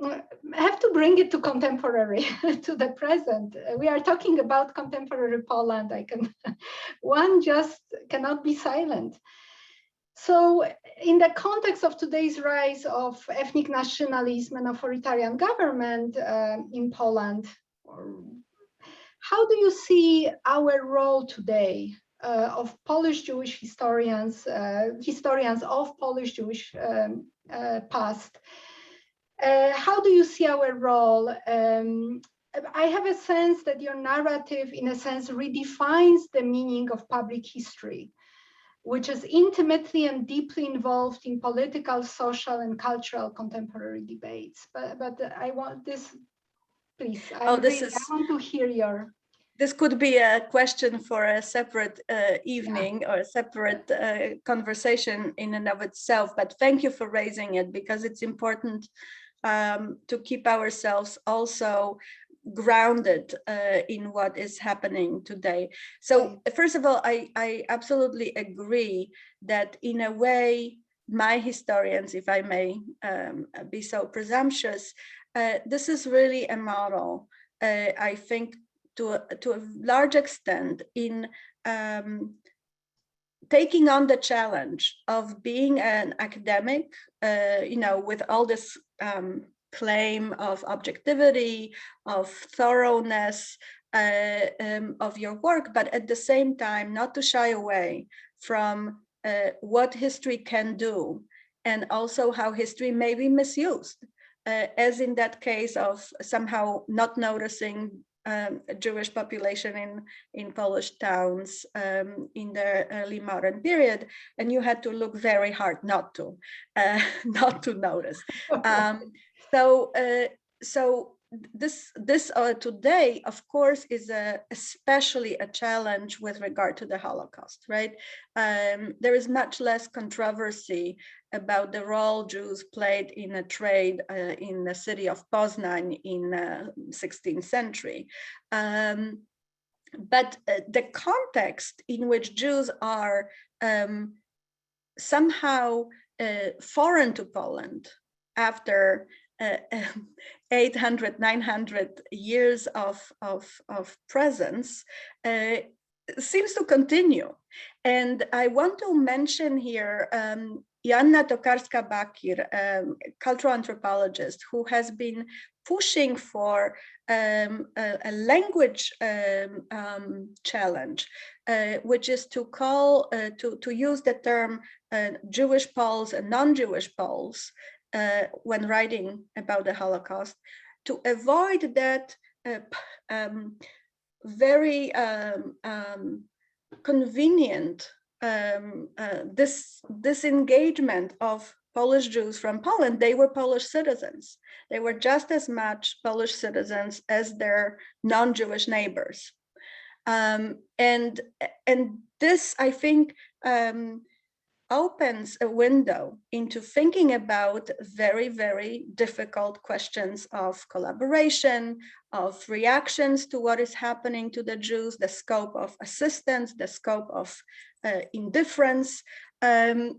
I have to bring it to contemporary, to the present. We are talking about contemporary Poland. One just cannot be silent. So in the context of today's rise of ethnic nationalism and authoritarian government in Poland, how do you see our role today of Polish Jewish historians, historians of Polish Jewish past? How do you see our role? I have a sense that your narrative, in a sense, redefines the meaning of public history, which is intimately and deeply involved in political, social, and cultural contemporary debates. But I want this, please. I want to hear your. This could be a question for a separate evening or a separate conversation in and of itself. But thank you for raising it, because it's important to keep ourselves also grounded in what is happening today. So first of all, I absolutely agree that in a way, my historians, if I may be so presumptuous, this is really a model, I think, to a large extent in taking on the challenge of being an academic, with all this claim of objectivity, of thoroughness of your work, but at the same time, not to shy away from what history can do, and also how history may be misused, as in that case of somehow not noticing Jewish population in Polish towns in the early modern period, and you had to look very hard not to notice. So this today, of course, is especially a challenge with regard to the Holocaust, right? There is much less controversy about the role Jews played in a trade in the city of Poznan in 16th century. But the context in which Jews are somehow foreign to Poland after 800, 900 years of presence seems to continue. And I want to mention here Jana Tokarska, cultural anthropologist, who has been pushing for a language challenge, which is to call, to use the term Jewish Poles and non-Jewish Poles when writing about the Holocaust, to avoid that very convenient disengagement of Polish Jews from Poland. They were Polish citizens. They were just as much Polish citizens as their non-Jewish neighbors. And this, I think, opens a window into thinking about very, very difficult questions of collaboration, of reactions to what is happening to the Jews, the scope of assistance, the scope of indifference. But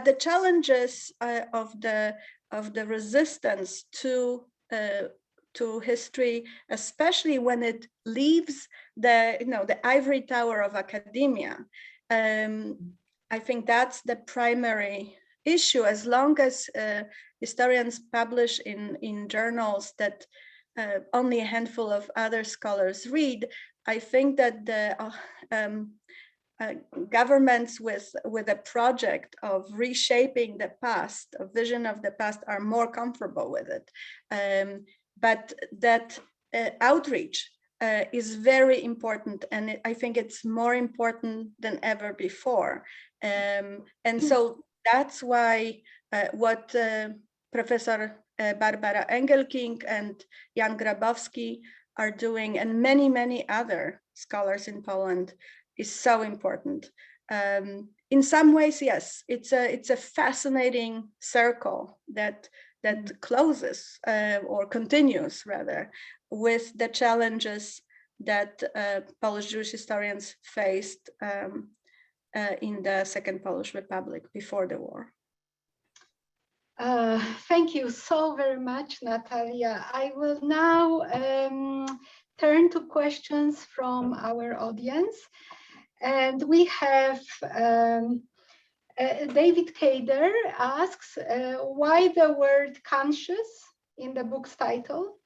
the challenges of the resistance to history, especially when it leaves the ivory tower of academia, I think that's the primary issue. As long as historians publish in journals that only a handful of other scholars read, I think that the governments with a project of reshaping the past, a vision of the past, are more comfortable with it. But that outreach is very important, and I think it's more important than ever before. And so that's why what Professor Barbara Engelking and Jan Grabowski are doing, and many, many other scholars in Poland, is so important. In some ways, yes, it's a fascinating circle that closes or continues rather with the challenges that Polish Jewish historians faced in the Second Polish Republic before the war. Thank you so very much, Natalia. I will now turn to questions from our audience. And we have David Kader asks why the word conscious in the book's title.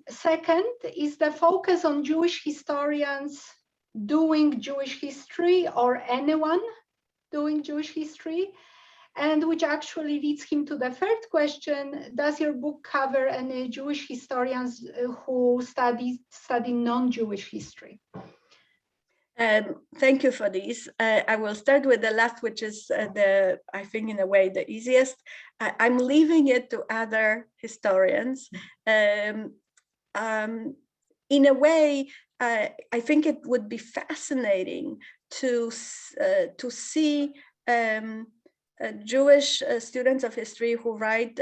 Second, is the focus on Jewish historians doing Jewish history, or anyone doing Jewish history? And which actually leads him to the third question: does your book cover any Jewish historians who study non-Jewish history? Thank you for these. I will start with the last, which is I think in a way the easiest. I'm leaving it to other historians. In a way, I think it would be fascinating to see Jewish students of history who write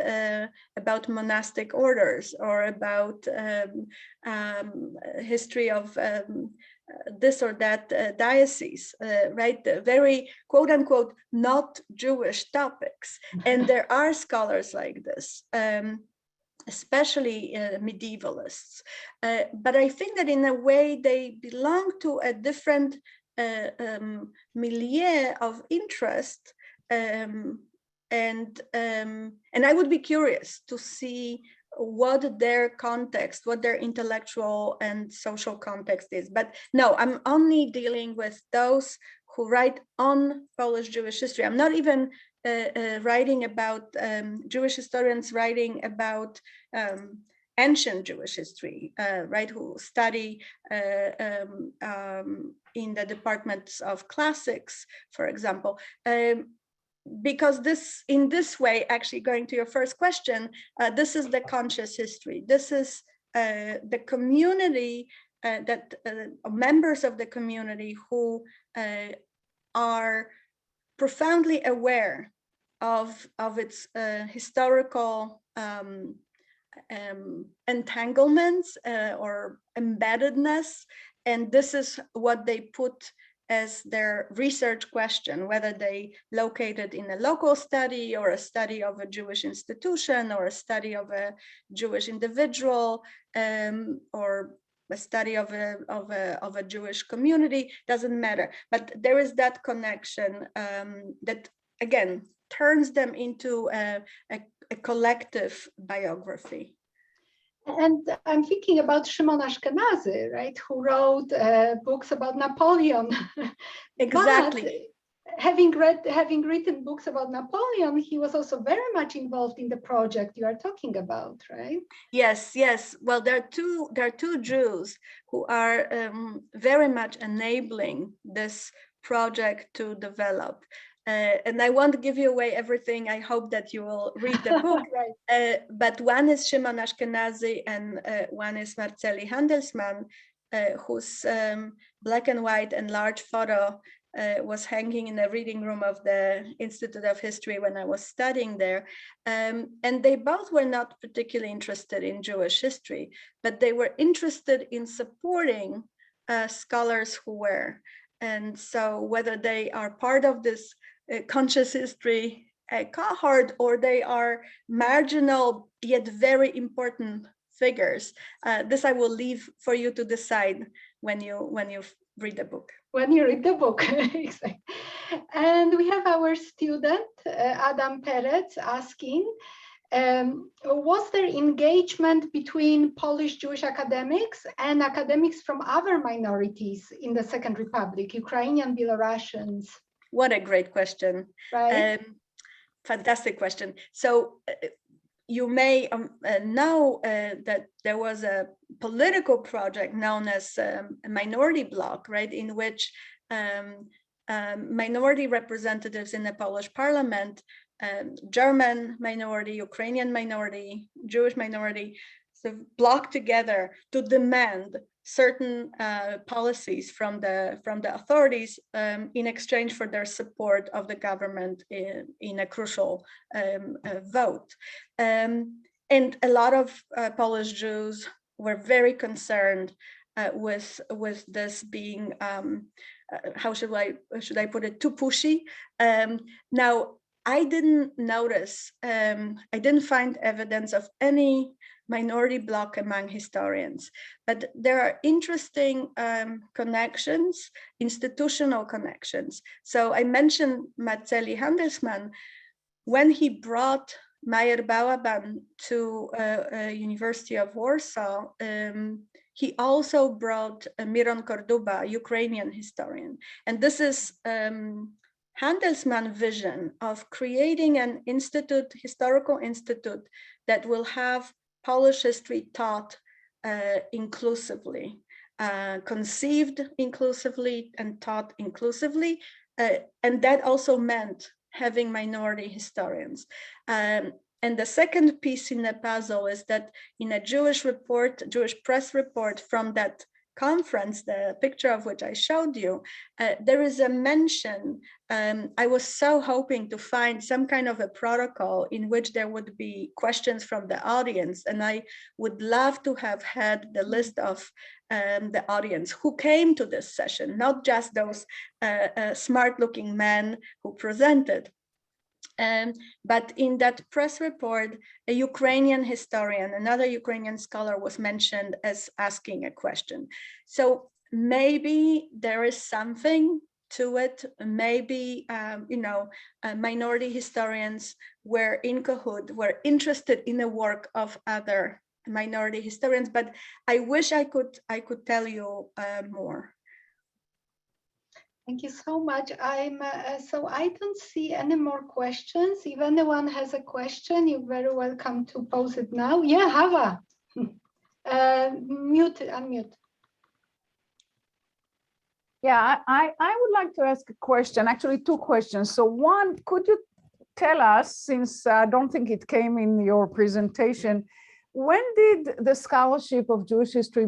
about monastic orders or about history of this or that diocese, right? Very quote unquote not Jewish topics. And there are scholars like this, especially medievalists. But I think that in a way they belong to a different milieu of interest. And I would be curious to see what their context, what their intellectual and social context is. But no, I'm only dealing with those who write on Polish Jewish history. I'm not even writing about Jewish historians writing about ancient Jewish history, right, who study in the departments of classics, for example. Because in this way, actually going to your first question, this is the conscious history. This is the community that members of the community who are profoundly aware of its historical entanglements or embeddedness, and this is what they put as their research question, whether they located in a local study or a study of a Jewish institution or a study of a Jewish individual or a study of a Jewish community, doesn't matter. But there is that connection that, again, turns them into a collective biography. And I'm thinking about Shimon Ashkenazi, right, who wrote books about Napoleon. Exactly. But having written books about Napoleon, he was also very much involved in the project you are talking about, right? Yes, yes. Well, there are two Jews who are very much enabling this project to develop. And I won't give you away everything. I hope that you will read the book. Right. But one is Shimon Ashkenazi and one is Marceli Handelsman, whose black and white and large photo was hanging in the reading room of the Institute of History when I was studying there. And they both were not particularly interested in Jewish history, but they were interested in supporting scholars who were. And so whether they are part of this conscious history cohort or they are marginal yet very important figures, this I will leave for you to decide when you read the book. When you read the book. Exactly. And we have our student, Adam Perez, asking, was there engagement between Polish Jewish academics and academics from other minorities in the Second Republic, Ukrainian, Belarusians? What a great question. Right. Fantastic question. So you may know that there was a political project known as a minority bloc, right, in which minority representatives in the Polish parliament, German minority, Ukrainian minority, Jewish minority, so blocked together to demand certain policies from the authorities in exchange for their support of the government in a crucial vote. And a lot of Polish Jews were very concerned with this being, how should I put it, too pushy. Now, I didn't notice, I didn't find evidence of any minority bloc among historians, but there are interesting connections, institutional connections. So I mentioned Marceli Handelsman. When he brought Meyer Balaban to University of Warsaw, he also brought Miron Korduba, Ukrainian historian. And this is Handelsman's vision of creating an institute, historical institute, that will have Polish history taught inclusively, conceived inclusively and taught inclusively. And that also meant having minority historians. And the second piece in the puzzle is that in a Jewish press report from that conference, the picture of which I showed you, there is a mention. I was so hoping to find some kind of a protocol in which there would be questions from the audience, and I would love to have had the list of the audience who came to this session, not just those smart-looking men who presented. But in that press report, a Ukrainian historian, another Ukrainian scholar, was mentioned as asking a question. So maybe there is something to it. Maybe, minority historians were in cahoot, were interested in the work of other minority historians, but I wish I could tell you more. Thank you so much. So I don't see any more questions. If anyone has a question, you're very welcome to pose it now. Yeah, Hava. Unmute. Yeah, I would like to ask a question, actually two questions. So one, could you tell us, since I don't think it came in your presentation, when did the scholarship of Jewish history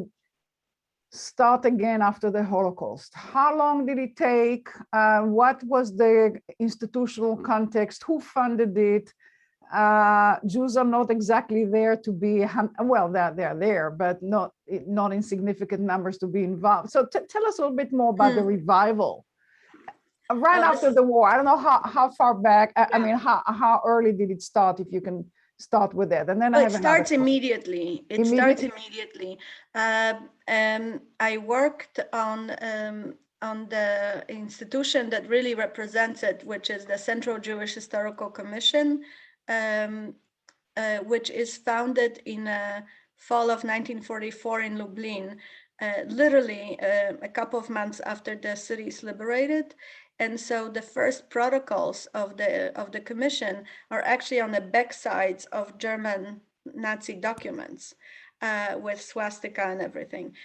start again after the Holocaust? How long did it take? What was the institutional context? Who funded it? Jews are not exactly there to be, well, they're there, but not in significant numbers to be involved. So tell us a little bit more about the revival right after the war. I don't know how far back, I mean, how early did it start, if you can start with that. And then it starts immediately. It starts immediately. I worked on the institution that really represents it, which is the Central Jewish Historical Commission, which is founded in fall of 1944 in Lublin, literally a couple of months after the city is liberated. And so the first protocols of the commission are actually on the backsides of German Nazi documents with swastika and everything.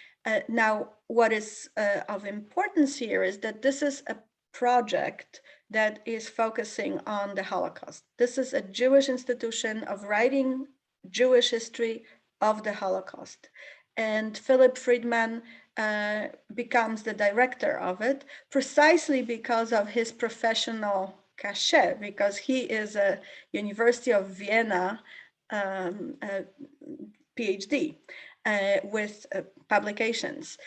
Now, what is of importance here is that this is a project that is focusing on the Holocaust. This is a Jewish institution of writing Jewish history of the Holocaust. And Philip Friedman becomes the director of it precisely because of his professional cachet, because he is a University of Vienna PhD with publications,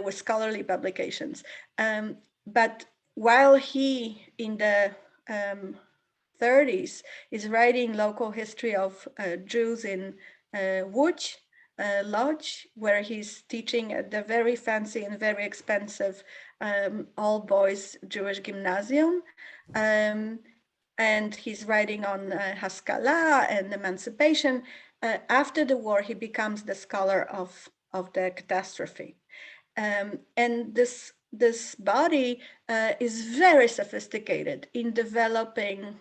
with scholarly publications. But while he, in the 30s, is writing local history of Jews in Łódź, Lodz, where he's teaching at the very fancy and very expensive all-boys Jewish gymnasium. And he's writing on Haskalah and emancipation. After the war, he becomes the scholar of the catastrophe. And this body is very sophisticated in developing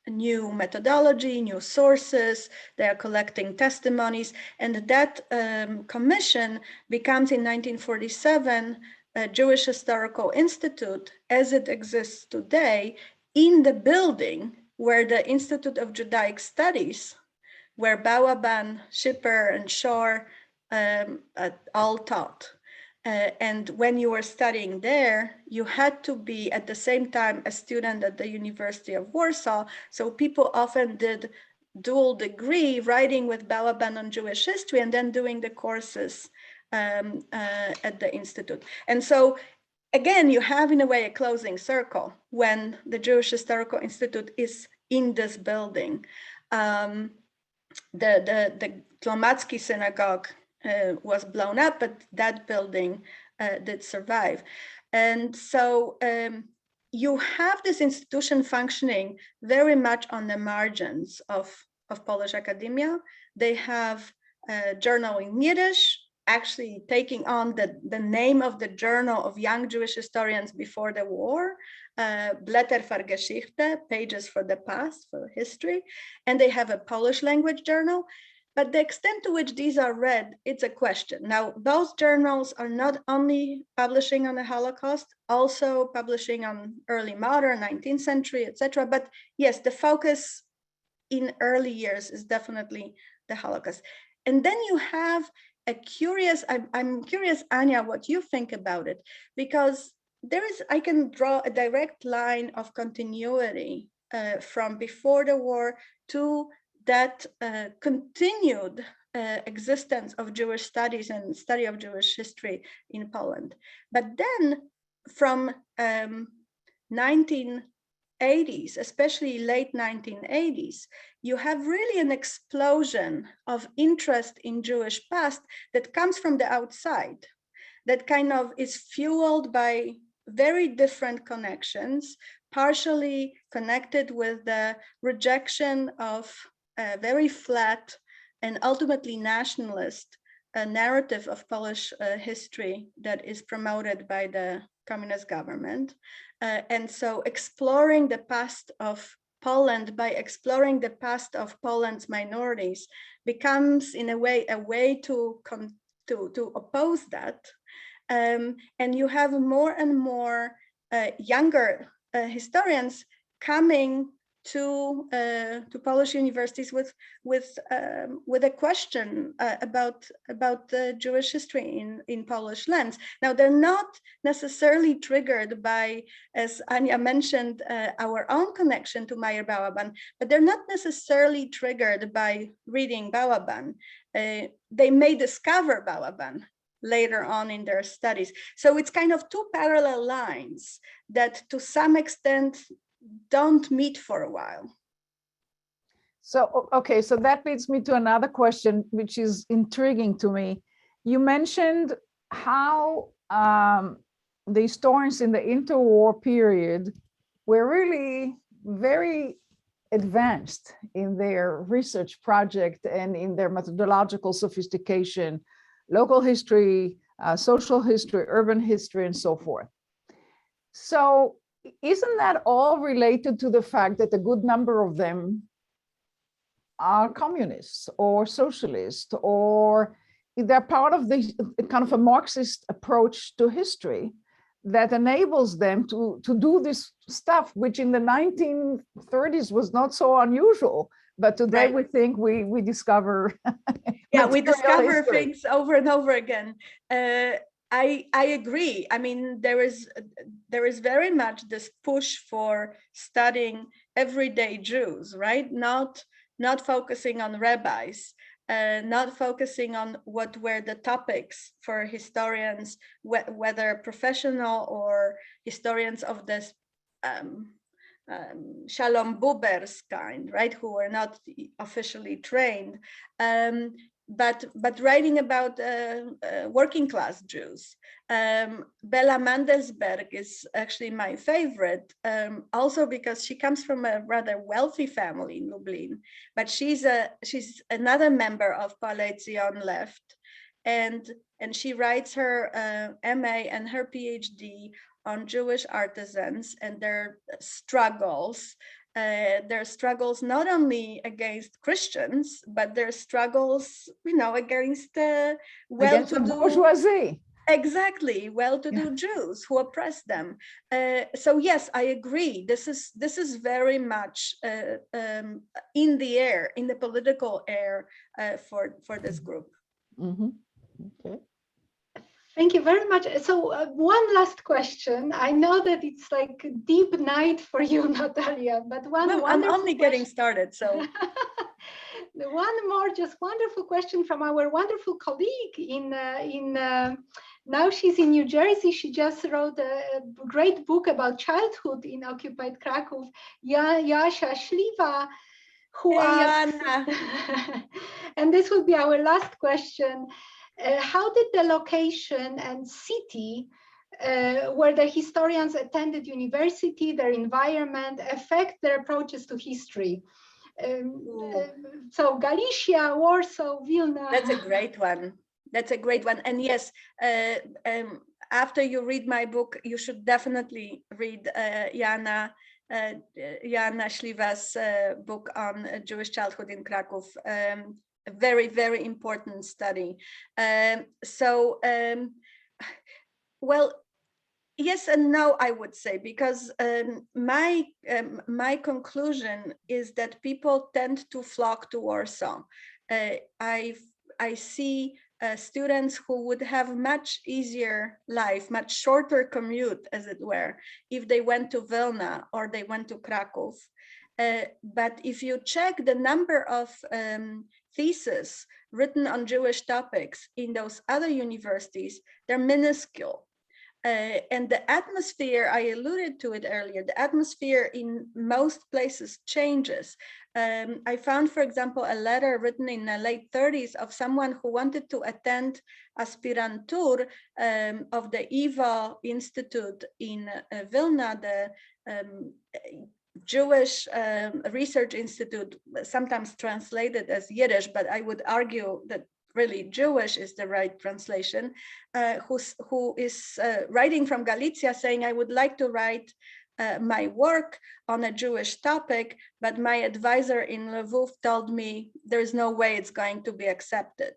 new methodology, new sources. They are collecting testimonies, and that commission becomes in 1947 a Jewish Historical Institute as it exists today, in the building where the Institute of Judaic Studies, where Bauerban, Schipper, and Shor all taught. And when you were studying there, you had to be at the same time a student at the University of Warsaw. So people often did dual degree, writing with Bauerban on Jewish history and then doing the courses at the Institute. And so again, you have in a way a closing circle when the Jewish Historical Institute is in this building. The Tlomatsky synagogue was blown up, but that building did survive. And so you have this institution functioning very much on the margins of Polish academia. They have a journal in Yiddish, actually taking on the name of the journal of young Jewish historians before the war, Blätter für Geschichte, pages for the past, for history. And they have a Polish language journal. But the extent to which these are read, it's a question. Now, those journals are not only publishing on the Holocaust, also publishing on early modern, 19th century, etc. But yes, the focus in early years is definitely the Holocaust. And then you have a curious, I'm curious, Anya, what you think about it, because I can draw a direct line of continuity from before the war to that continued existence of Jewish studies and study of Jewish history in Poland. But then from 1980s, especially late 1980s, you have really an explosion of interest in Jewish past that comes from the outside, that kind of is fueled by very different connections, partially connected with the rejection of a very flat and ultimately nationalist narrative of Polish history that is promoted by the communist government. And so exploring the past of Poland by exploring the past of Poland's minorities becomes, in a way to oppose that. And you have more and more younger historians coming to Polish universities with a question about the Jewish history in Polish lands. Now, they're not necessarily triggered by, as Anya mentioned, our own connection to Meyer Bauerban, but they're not necessarily triggered by reading Bauerban. They may discover Bauerban later on in their studies. So it's kind of two parallel lines that to some extent don't meet for a while. So, okay, so that leads me to another question, which is intriguing to me. You mentioned how the historians in the interwar period were really very advanced in their research project and in their methodological sophistication, local history, social history, urban history, and so forth. So isn't that all related to the fact that a good number of them are communists or socialists, or they're part of the kind of a Marxist approach to history that enables them to do this stuff, which in the 1930s was not so unusual, but today we think we discover we discover history. things over and over again. I agree. I mean, there is very much this push for studying everyday Jews, right? Not focusing on rabbis, not focusing on what were the topics for historians, whether professional or historians of this Shalom Buber's kind, right, who were not officially trained. But writing about working class Jews. Bella Mandelsberg is actually my favorite, also because she comes from a rather wealthy family in Lublin, but she's another member of Palais Zion Left, and she writes her MA and her PhD on Jewish artisans and their struggles. Their struggles not only against Christians, but their struggles, against well-to-do bourgeoisie. Exactly, well-to-do Jews who oppress them. So yes, I agree. This is very much in the air, in the political air for this group. Mm-hmm. Okay. Thank you very much. So one last question. I know that it's like a deep night for you, Natalia, but I'm only getting started, so. One more just wonderful question from our wonderful colleague now she's in New Jersey. She just wrote a great book about childhood in occupied Krakow, Jasia Śliwa, who asks, and this will be our last question. How did the location and city where the historians attended university, their environment, affect their approaches to history? So Galicia, Warsaw, Vilna. That's a great one. That's a great one. And yes, after you read my book, you should definitely read Jana Śliwa's book on Jewish childhood in Krakow. A very, very important study. Well, yes and no, I would say, because my conclusion is that people tend to flock to Warsaw. I see students who would have much easier life, much shorter commute, as it were, if they went to Vilna or they went to Krakow. But if you check the number of theses written on Jewish topics in those other universities, they're minuscule. And the atmosphere, I alluded to it earlier, the atmosphere in most places changes. I found, for example, a letter written in the late 30s of someone who wanted to attend aspirantur of the EVA Institute in Vilna, the Jewish Research Institute, sometimes translated as Yiddish, but I would argue that really Jewish is the right translation, who is writing from Galicia saying, I would like to write my work on a Jewish topic, but my advisor in Lviv told me there's no way it's going to be accepted.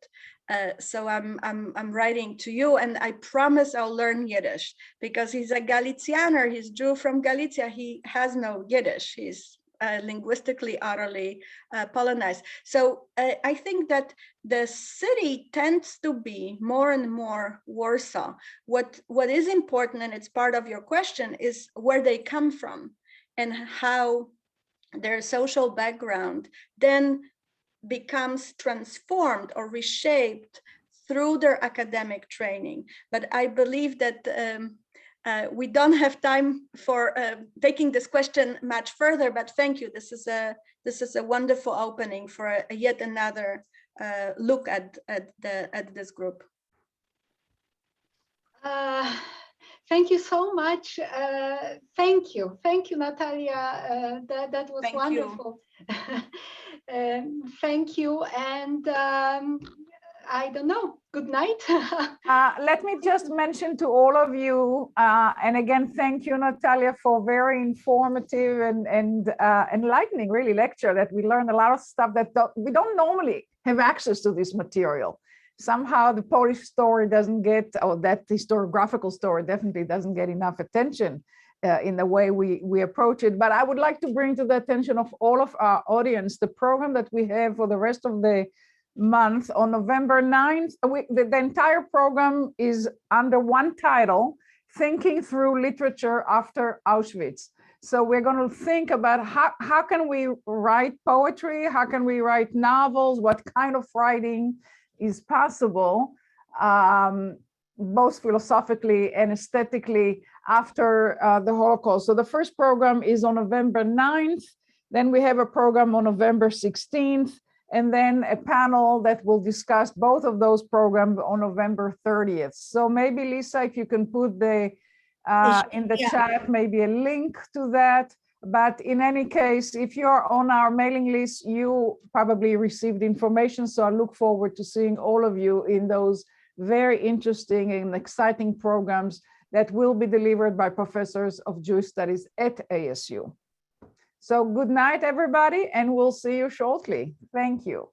So I'm writing to you, and I promise I'll learn Yiddish, because he's a Galicianer, he's Jew from Galicia, he has no Yiddish, he's linguistically utterly Polonized. So I think that the city tends to be more and more Warsaw. What is important, and it's part of your question, is where they come from and how their social background then becomes transformed or reshaped through their academic training. But I believe that we don't have time for taking this question much further, but thank you. This is a wonderful opening for yet another look at this group. Thank you so much. Thank you, Natalia. That was wonderful. Thank you, and I don't know. Good night. Let me just mention to all of you, and again, thank you, Natalia, for very informative and enlightening, really, lecture that we learned a lot of stuff that we don't normally have access to this material. Somehow the Polish story doesn't get, or that historiographical story definitely doesn't get enough attention in the way we approach it. But I would like to bring to the attention of all of our audience the program that we have for the rest of the month. On November 9th, the entire program is under one title, Thinking Through Literature After Auschwitz. So we're going to think about how can we write poetry, how can we write novels, what kind of writing is possible, both philosophically and aesthetically, after the Holocaust. So the first program is on November 9th, then we have a program on November 16th, and then a panel that will discuss both of those programs on November 30th. So maybe, Lisa, if you can put the in the chat, maybe a link to that. But in any case, if you're on our mailing list, you probably received information. So I look forward to seeing all of you in those very interesting and exciting programs that will be delivered by professors of Jewish studies at ASU. So good night, everybody, and we'll see you shortly. Thank you.